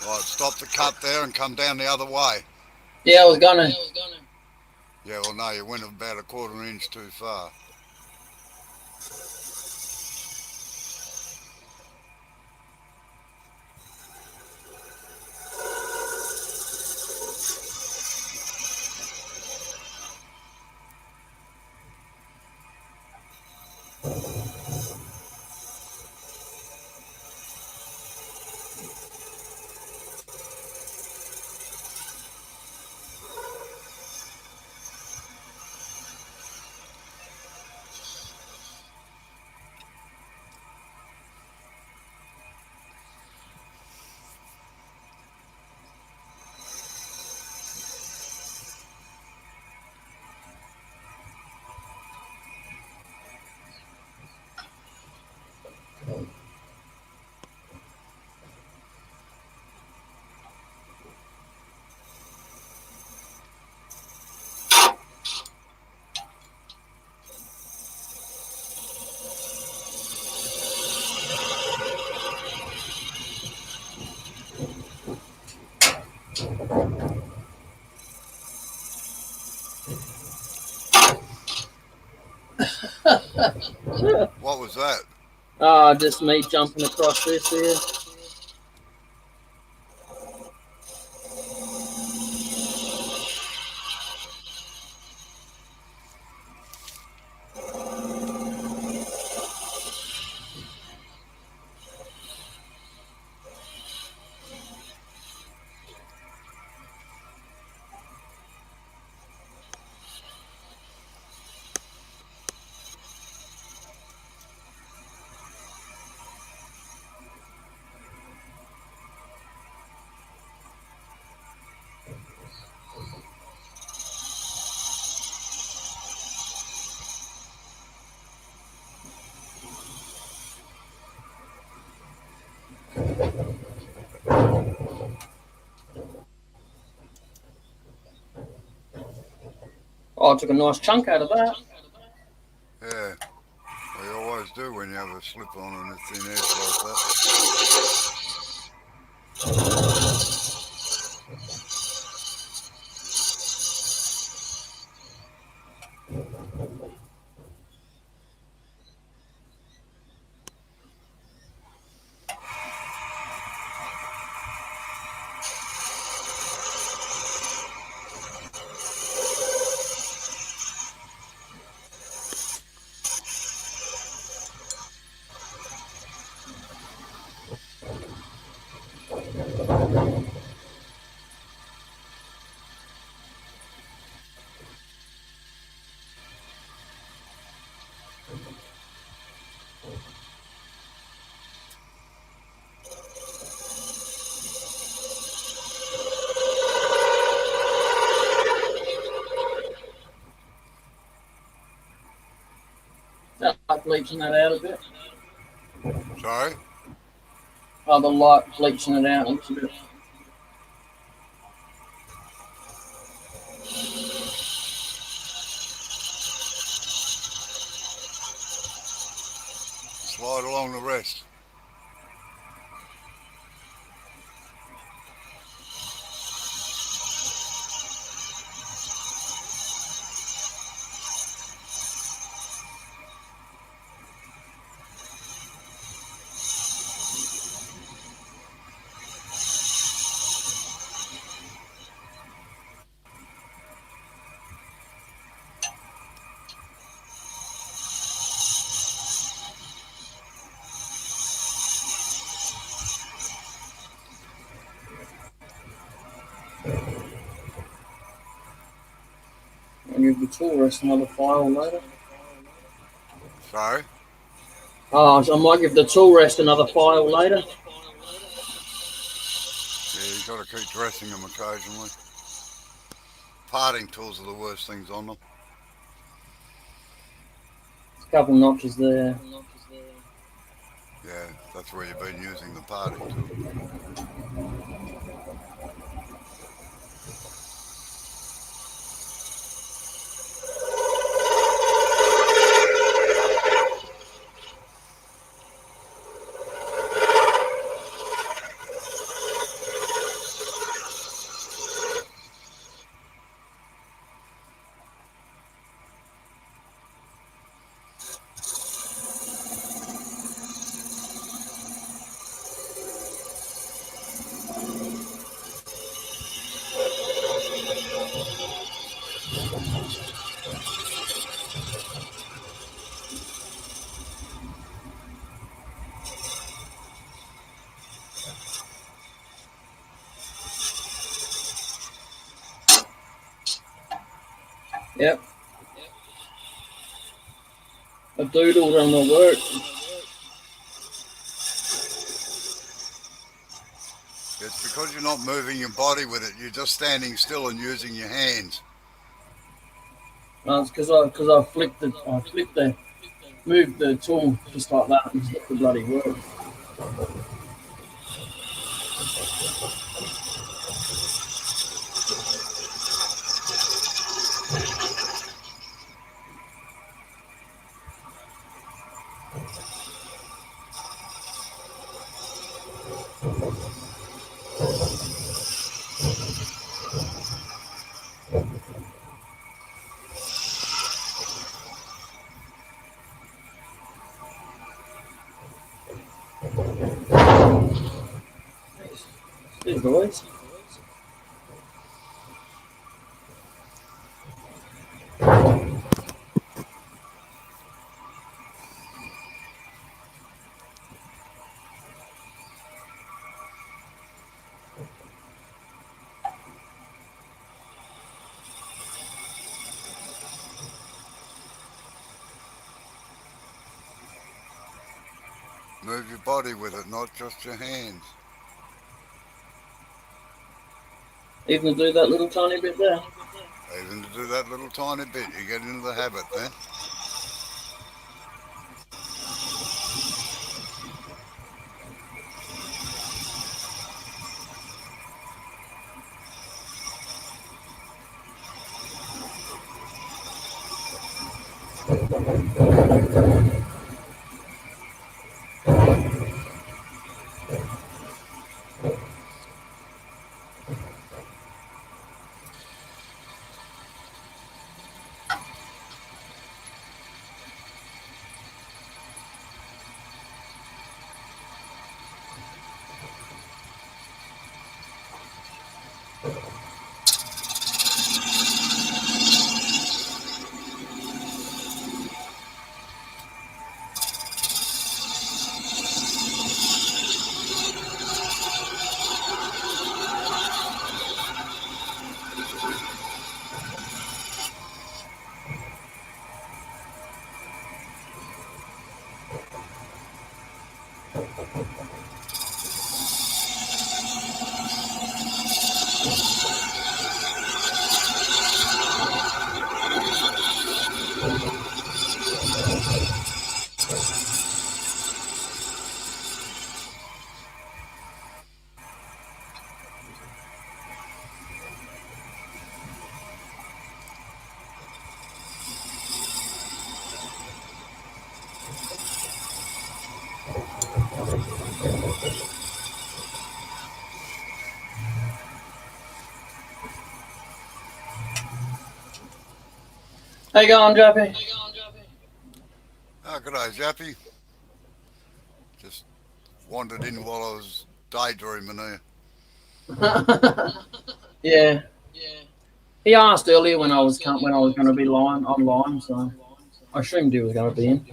Right, stop the cut there and come down the other way. Yeah, I was gonna. Yeah, well, no, you went about a quarter inch too far. What was that? Just me jumping across this here. Oh, I took a nice chunk out of that. Yeah, well, you always do when you have a slip on and a thin edge like that. bleaching that out a bit? Sorry? Oh, the light bleaching it out a little bit. Slide along the rest. And give the tool rest another file later. Sorry? Oh, so I might give the tool rest another file later. Yeah, you got to keep dressing them occasionally. Parting tools are the worst things on them. A couple notches there. Yeah, that's where you've been using the parting tool. Yep. A doodle done the work. It's because you're not moving your body with it. You're just standing still and using your hands. No, it's because I moved the tool just like that and hit the bloody work. Cheers, boys. Move your body with it, not just your hands. Even to do that little tiny bit there. Even to do that little tiny bit, you get into the habit then. How you going, Jappy? Oh, g'day, Jappy. Just wandered in while I was daydreaming here. Yeah. He asked earlier when I was going to be online, so I assumed he was going to be in.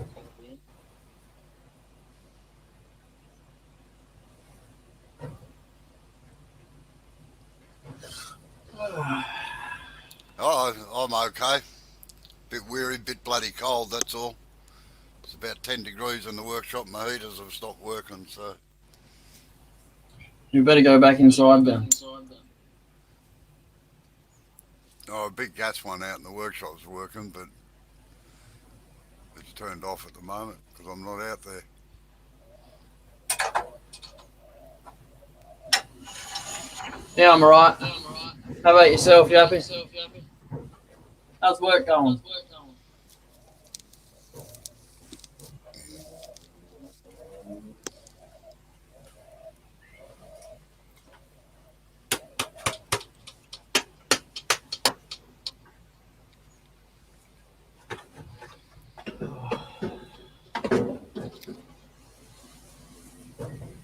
Oh, I'm okay. Bit weary, bit bloody cold, that's all. It's about 10 degrees in the workshop. My heaters have stopped working, so. You better go back inside then. Oh, a big gas one out in the workshop's working, but it's turned off at the moment because I'm not out there. Yeah, I'm alright. How about yourself, Yappy? How's work going?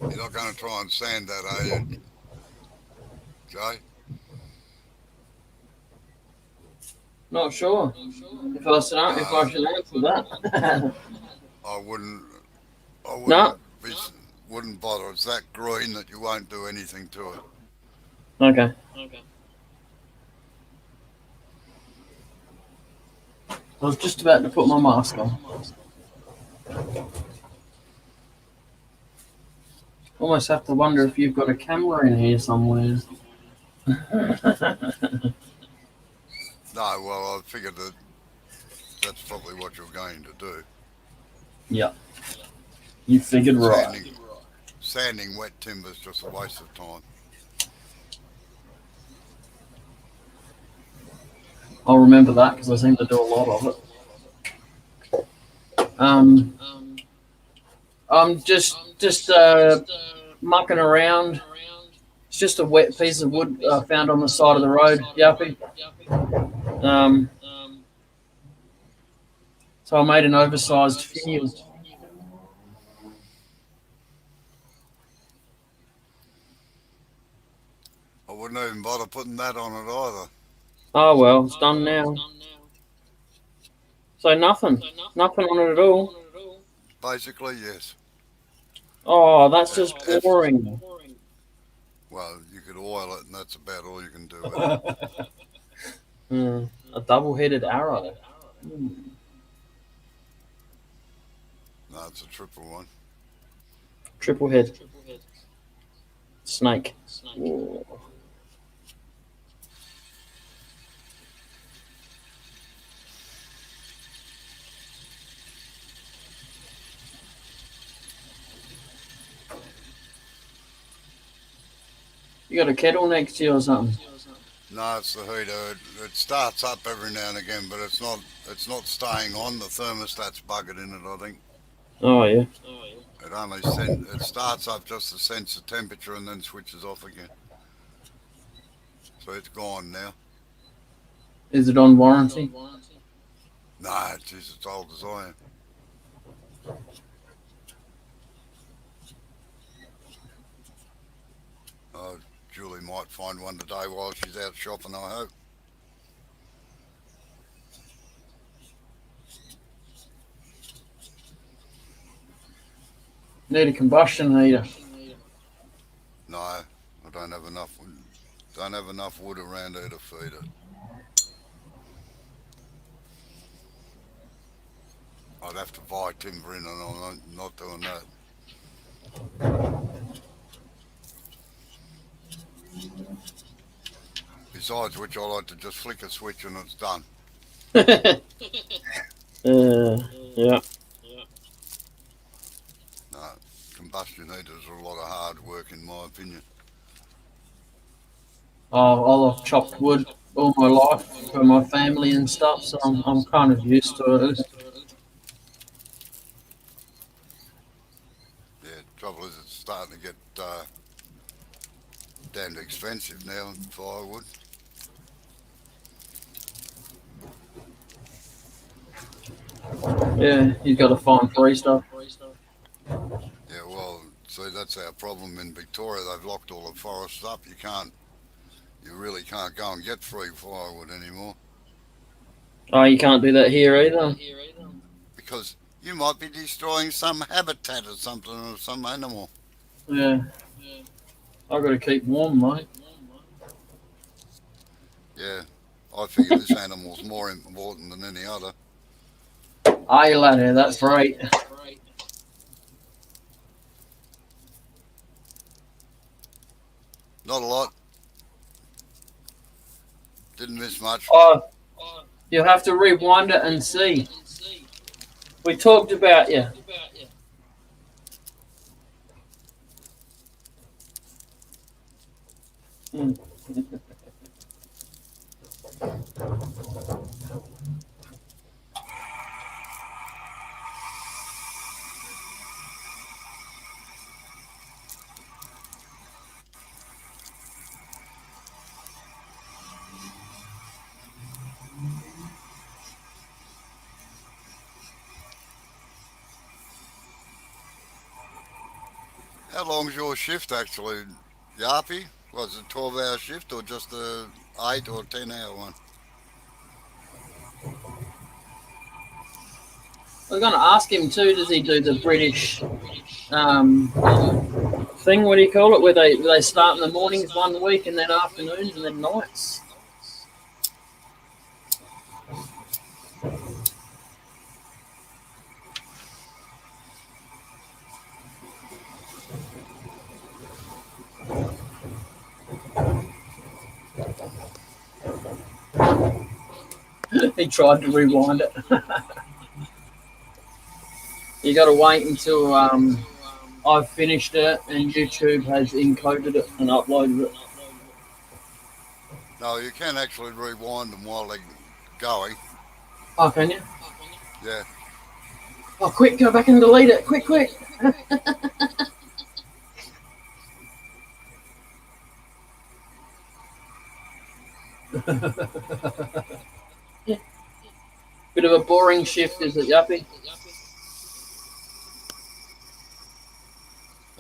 You're not going to try and sand that, are you, Jay? Not sure. If I should answer that. I wouldn't. I No? wouldn't bother. It's that green that you won't do anything to it. Okay. I was just about to put my mask on. Almost have to wonder if you've got a camera in here somewhere. No, well, I figured that that's probably what you're going to do. Yeah. You figured right. Sanding wet timber is just a waste of time. I'll remember that because I seem to do a lot of it. I'm just mucking around. It's just a wet piece of wood found on the side of the road, Yappy. So I made an oversized field. I wouldn't even bother putting that on it either. Oh well, it's done now. So nothing on it at all. Basically, yes. Oh, that's just boring. Well, you could oil it, and that's about all you can do with it. A double-headed arrow. No, it's a triple one. Triple head. Snake. Ooh. You got a kettle next to you or something? No, it's the heater. It starts up every now and again, but it's not staying on. The thermostat's buggered in it, I think. Oh yeah. It starts up just to sense the temperature and then switches off again. So it's gone now. Is it on warranty? Nah, geez, it's old as I am. Oh, Julie might find one today while she's out shopping, I hope. Need a combustion heater. No, I don't have enough. Don't have enough wood around here to feed it. I'd have to buy timber in, and I'm not doing that. Besides which, I like to just flick a switch and it's done. Yeah. No, combustion heaters are a lot of hard work, in my opinion. I've chopped wood all my life for my family and stuff, so I'm kind of used to it. Yeah, trouble is it's starting to get damned expensive now, firewood. Yeah, you've got to find free stuff. Yeah, well, see, that's our problem in Victoria. They've locked all the forests up. You really can't go and get free firewood anymore Oh, you can't do that here either. because you might be destroying some habitat or something or some animal. Yeah, I've got to keep warm, mate. Yeah, I figure this animal's more important than any other. Aye, laddie, that's right. Not a lot. Didn't miss much. Oh, you'll have to rewind it and see. We talked about you. Hmm. How long's your shift actually, Yarpy? Was it a 12-hour shift or just a 8 or 10-hour one? I was going to ask him too. Does he do the British thing? What do you call it? Where they start in the mornings one week and then afternoons and then nights? He tried to rewind it. You got to wait until I've finished it and YouTube has encoded it and uploaded it. No, you can actually rewind them while they're going. Oh, can you? Yeah. Oh, quick, go back and delete it. Quick, quick. Bit of a boring shift, is it, Yuppie?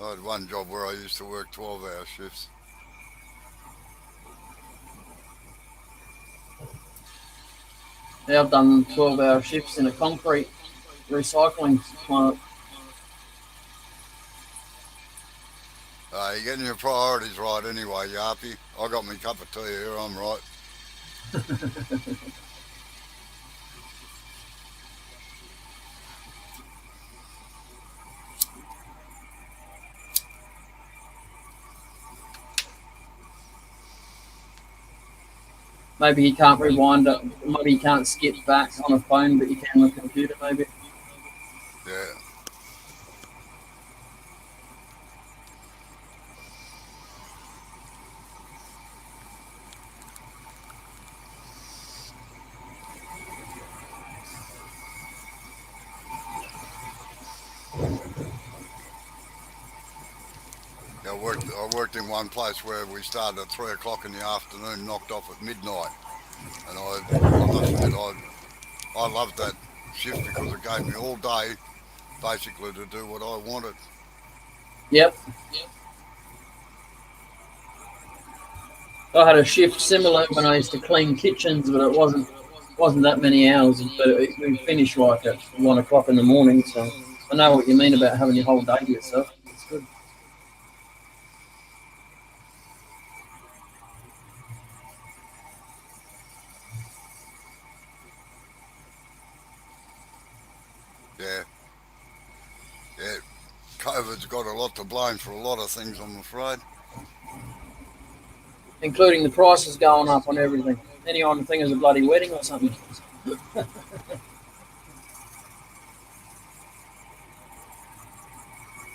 I had one job where I used to work 12-hour shifts. Yeah, I've done 12-hour shifts in a concrete recycling plant. You're getting your priorities right anyway, Yarpy. I got my cup of tea here, I'm right. Maybe you can't rewind it. Maybe you can't skip back on a phone, but you can on a computer, maybe. Yeah. I worked in one place where we started at 3 o'clock in the afternoon, knocked off at midnight. And I must admit, I loved that shift because it gave me all day basically to do what I wanted. Yep. I had a shift similar when I used to clean kitchens, but it wasn't that many hours. But we finished like at 1 o'clock in the morning. So I know what you mean about having your whole day to yourself. It's good. Yeah. Yeah. COVID's got a lot to blame for a lot of things, I'm afraid. Including the prices going up on everything. Anyone think it's a bloody wedding or something?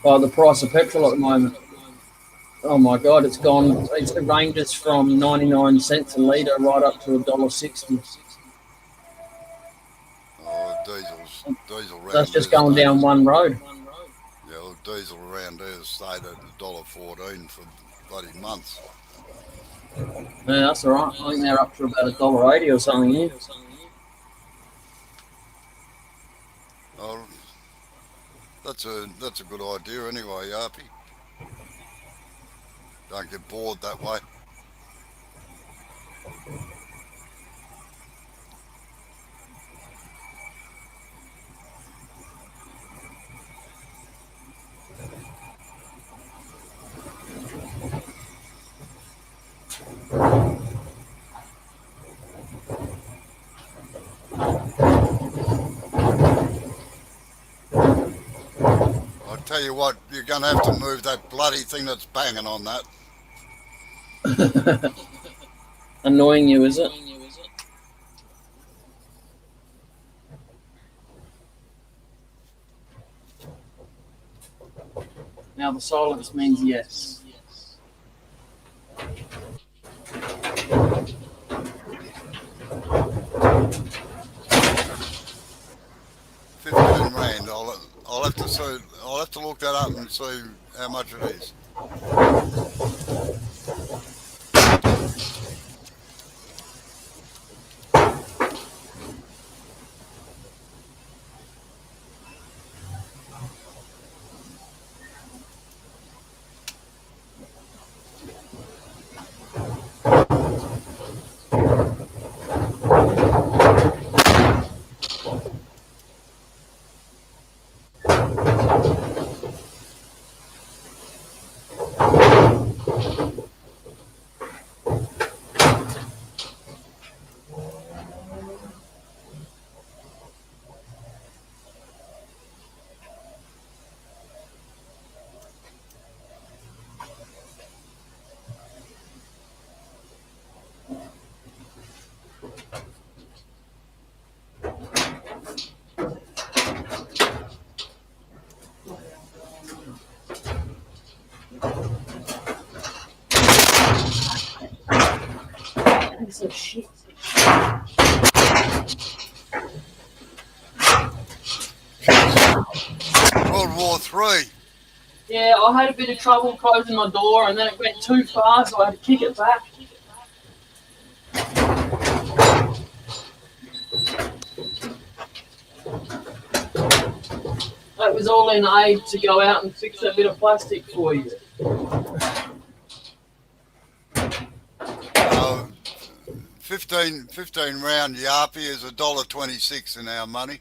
Oh, the price of petrol at the moment. Oh my God, it's gone. It ranges from 99 cents a litre right up to $1.60. Oh, diesel That's round just there going down one road. Yeah, well, diesel around there stayed at $1.14 for bloody months. Yeah, that's all right. I think they're up to about $1.80 or something here. Oh, that's a good idea anyway, Yarpy. Don't get bored that way. I'll tell you what, you're going to have to move that bloody thing that's banging on that. Annoying you, is it? Now the silence means yes. 15 rand. I'll have to see. I'll have to look that up and see how much it is. Piece of shit. World War Three. Yeah, I had a bit of trouble closing my door, and then it went too far, so I had to kick it back. That was all in aid to go out and fix that bit of plastic for you. 15 round Yarpy is $1.26 in our money.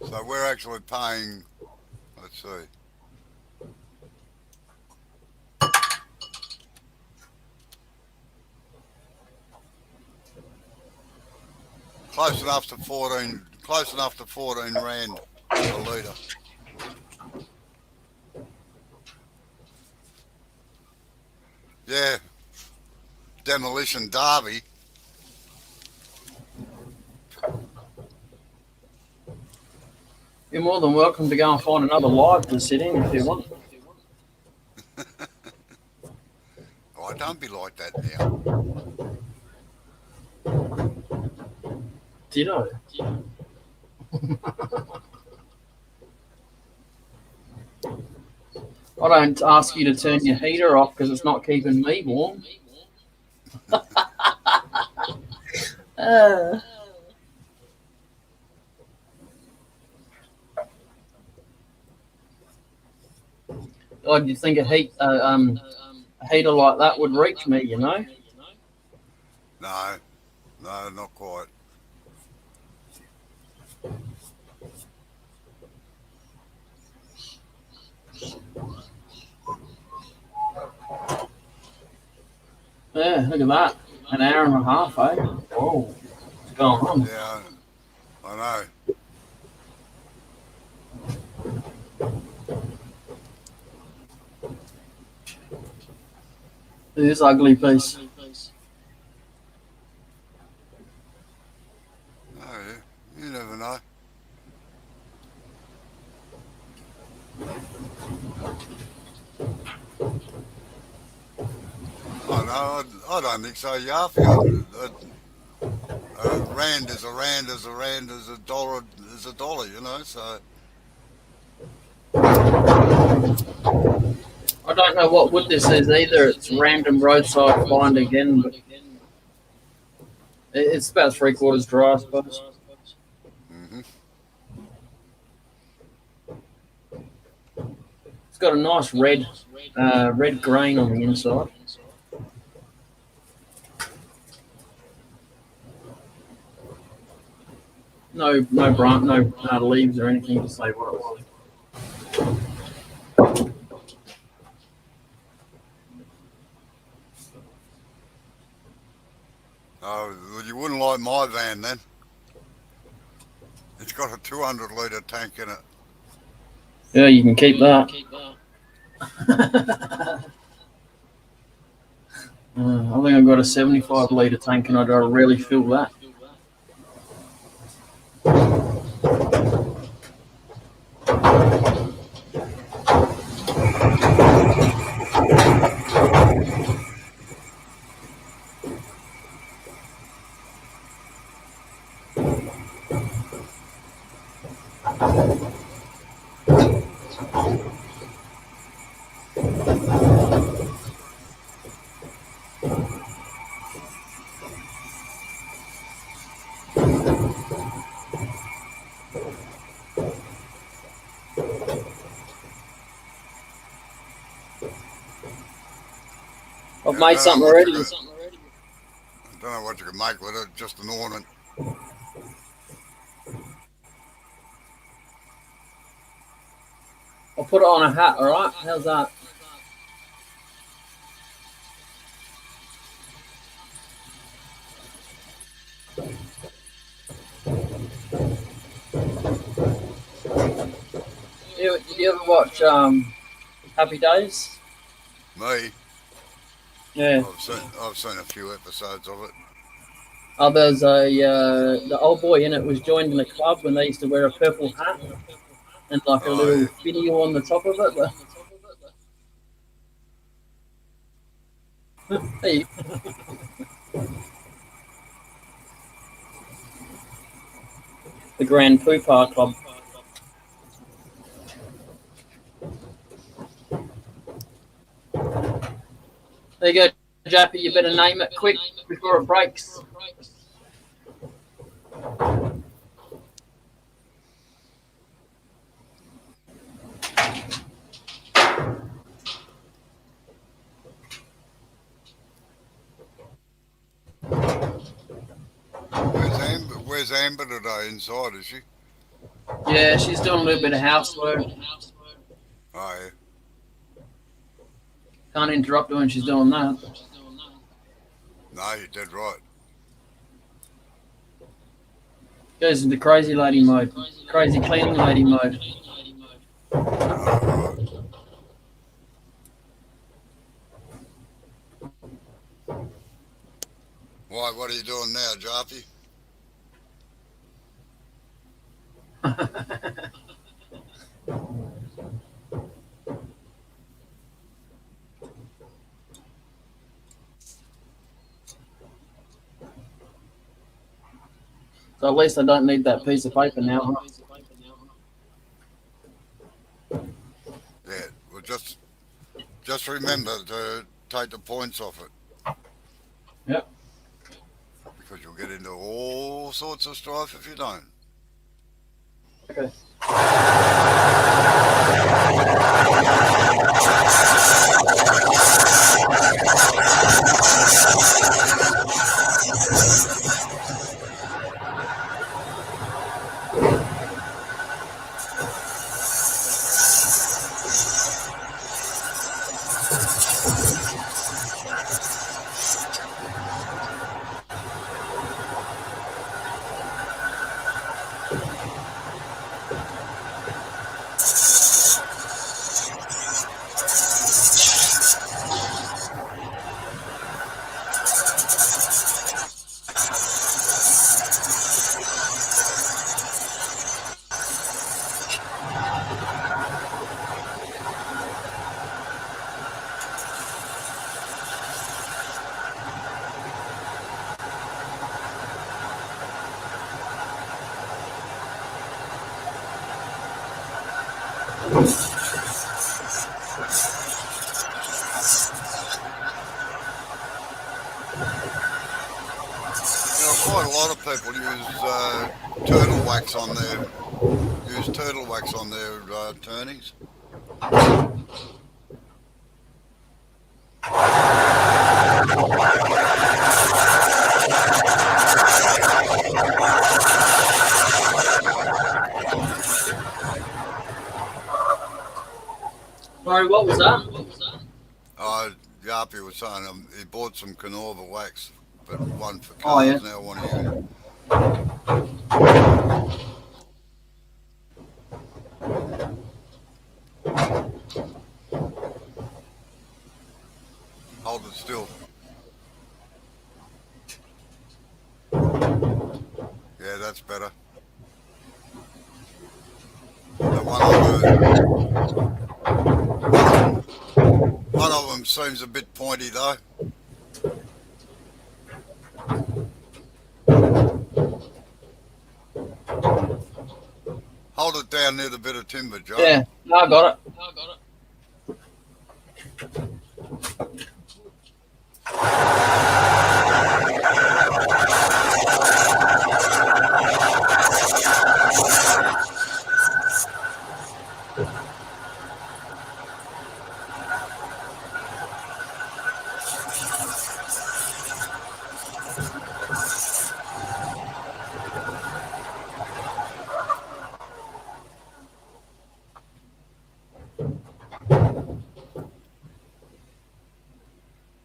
So we're actually paying, let's see, close enough to 14 rand a litre. Yeah, demolition derby. You're more than welcome to go and find another live to sit in if you want. Oh, don't be like that now. Ditto. I don't ask you to turn your heater off because it's not keeping me warm. God, you'd think a heater like that would reach me, you know? No, not quite. Yeah, look at that. An hour and a half, eh? Whoa, what's going on? Yeah, I know. This ugly piece. Oh, you never know. Oh no, I don't think so. Yarpy, a rand is a rand is a rand is a dollar, you know. So I don't know what wood this is either. It's random roadside find again, but it's about 3/4 dry, I suppose. Mm-hmm. It's got a nice red grain on the inside. No branch, no leaves or anything to say what it was. Oh, well, you wouldn't like my van then. It's got a 200-litre tank in it. Yeah, you can keep that. I think I've got a 75-litre tank, and I don't really fill that. I've Yeah, made something already. I don't know what you can make with it, just an ornament. I'll put it on a hat, alright? How's that? Did you ever watch Happy Days? Me, Yeah. I've seen a few episodes of it. Oh, there's the old boy in it was joined in a club when they used to wear a purple hat and like a Oh, little yeah. video on the top of it. Hey. The Grand Poupar Club. There you go, Jappy. You better name it quick before it breaks. Where's Amber today? Inside, is she? Yeah, she's doing a little bit of housework. Oh, yeah. Can't interrupt her when she's doing that. No, you're dead right. Goes into crazy lady mode. Crazy cleaning lady mode. Oh, right. Why, what are you doing now, Jarpy? So at least I don't need that piece of paper now, huh? Yeah, well, just remember to take the points off it. Yep. Because you'll get into all sorts of strife if you don't. Okay. quite a lot of people turtle wax on their turnings. Sorry, what was that? Yarpy was saying he bought some Canova wax, but one for Oh, yeah. cars now, one of you. Hold it still. Yeah, that's better. The one of them seems a bit pointy though. Hold it down near the bit of timber, Joe. Yeah, no, I got it.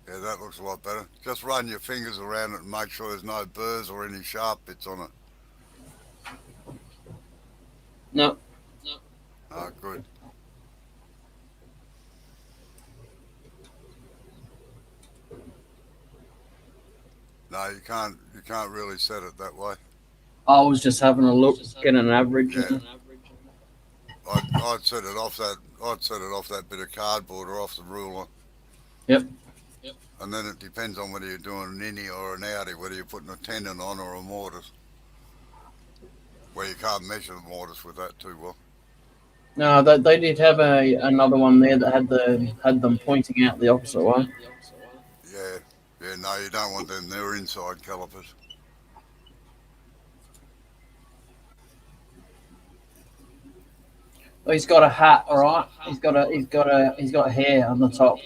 Yeah, that looks a lot better. Just run your fingers around it and make sure there's no burrs or any sharp bits on it. No. Oh, good. No, you can't really set it that way. I was just having a look, getting an average. Yeah. I'd set it off that bit of cardboard or off the ruler. Yep. And then it depends on whether you're doing an innie or an outie, whether you're putting a tendon on or a mortise. Well, you can't measure the mortise with that too well. No, they did have another one there that had them pointing out the opposite way. Yeah, no, you don't want them. They're inside calipers. Well, he's got a hat, all right. He's got hair on the top.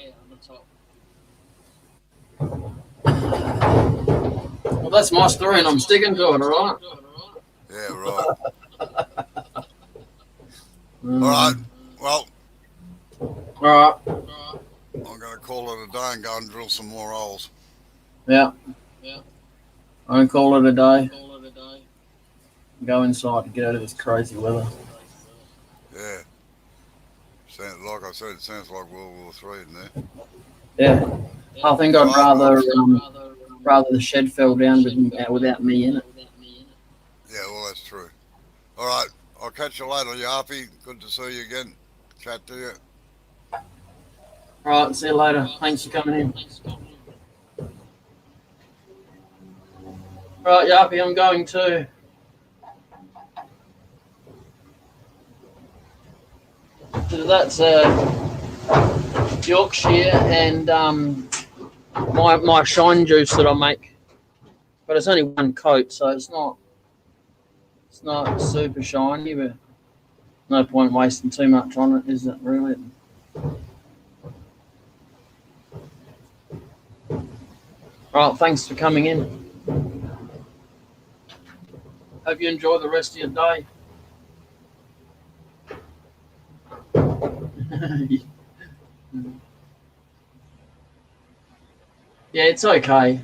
Well, that's my story, and I'm sticking to it, all right. Yeah, right. All right. Well, All right. I'm going to call it a day and go and drill some more holes. Yeah. I call it a day. Go inside to get out of this crazy weather. Yeah. Like I said, it sounds like World War III in there. Yeah. I think I'd rather the shed fell down without me in it. Yeah, well, that's true. All right. I'll catch you later, Yarpy. Good to see you again. Chat to you. All right. See you later. Thanks for coming in. All right, Yarpy, I'm going to. So that's Yorkshire and my shine juice that I make, but it's only one coat, so it's not super shiny. But no point wasting too much on it, is it really? All right, thanks for coming in. Hope you enjoy the rest of your day. Yeah, it's okay.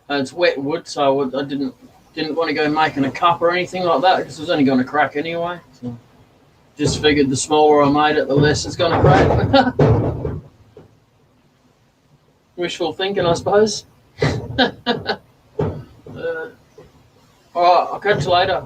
It's wet wood, so I didn't want to go making a cup or anything like that because it was only going to crack anyway. So just figured the smaller I made it, the less it's going to crack. Wishful thinking, I suppose. All right, I'll catch you later.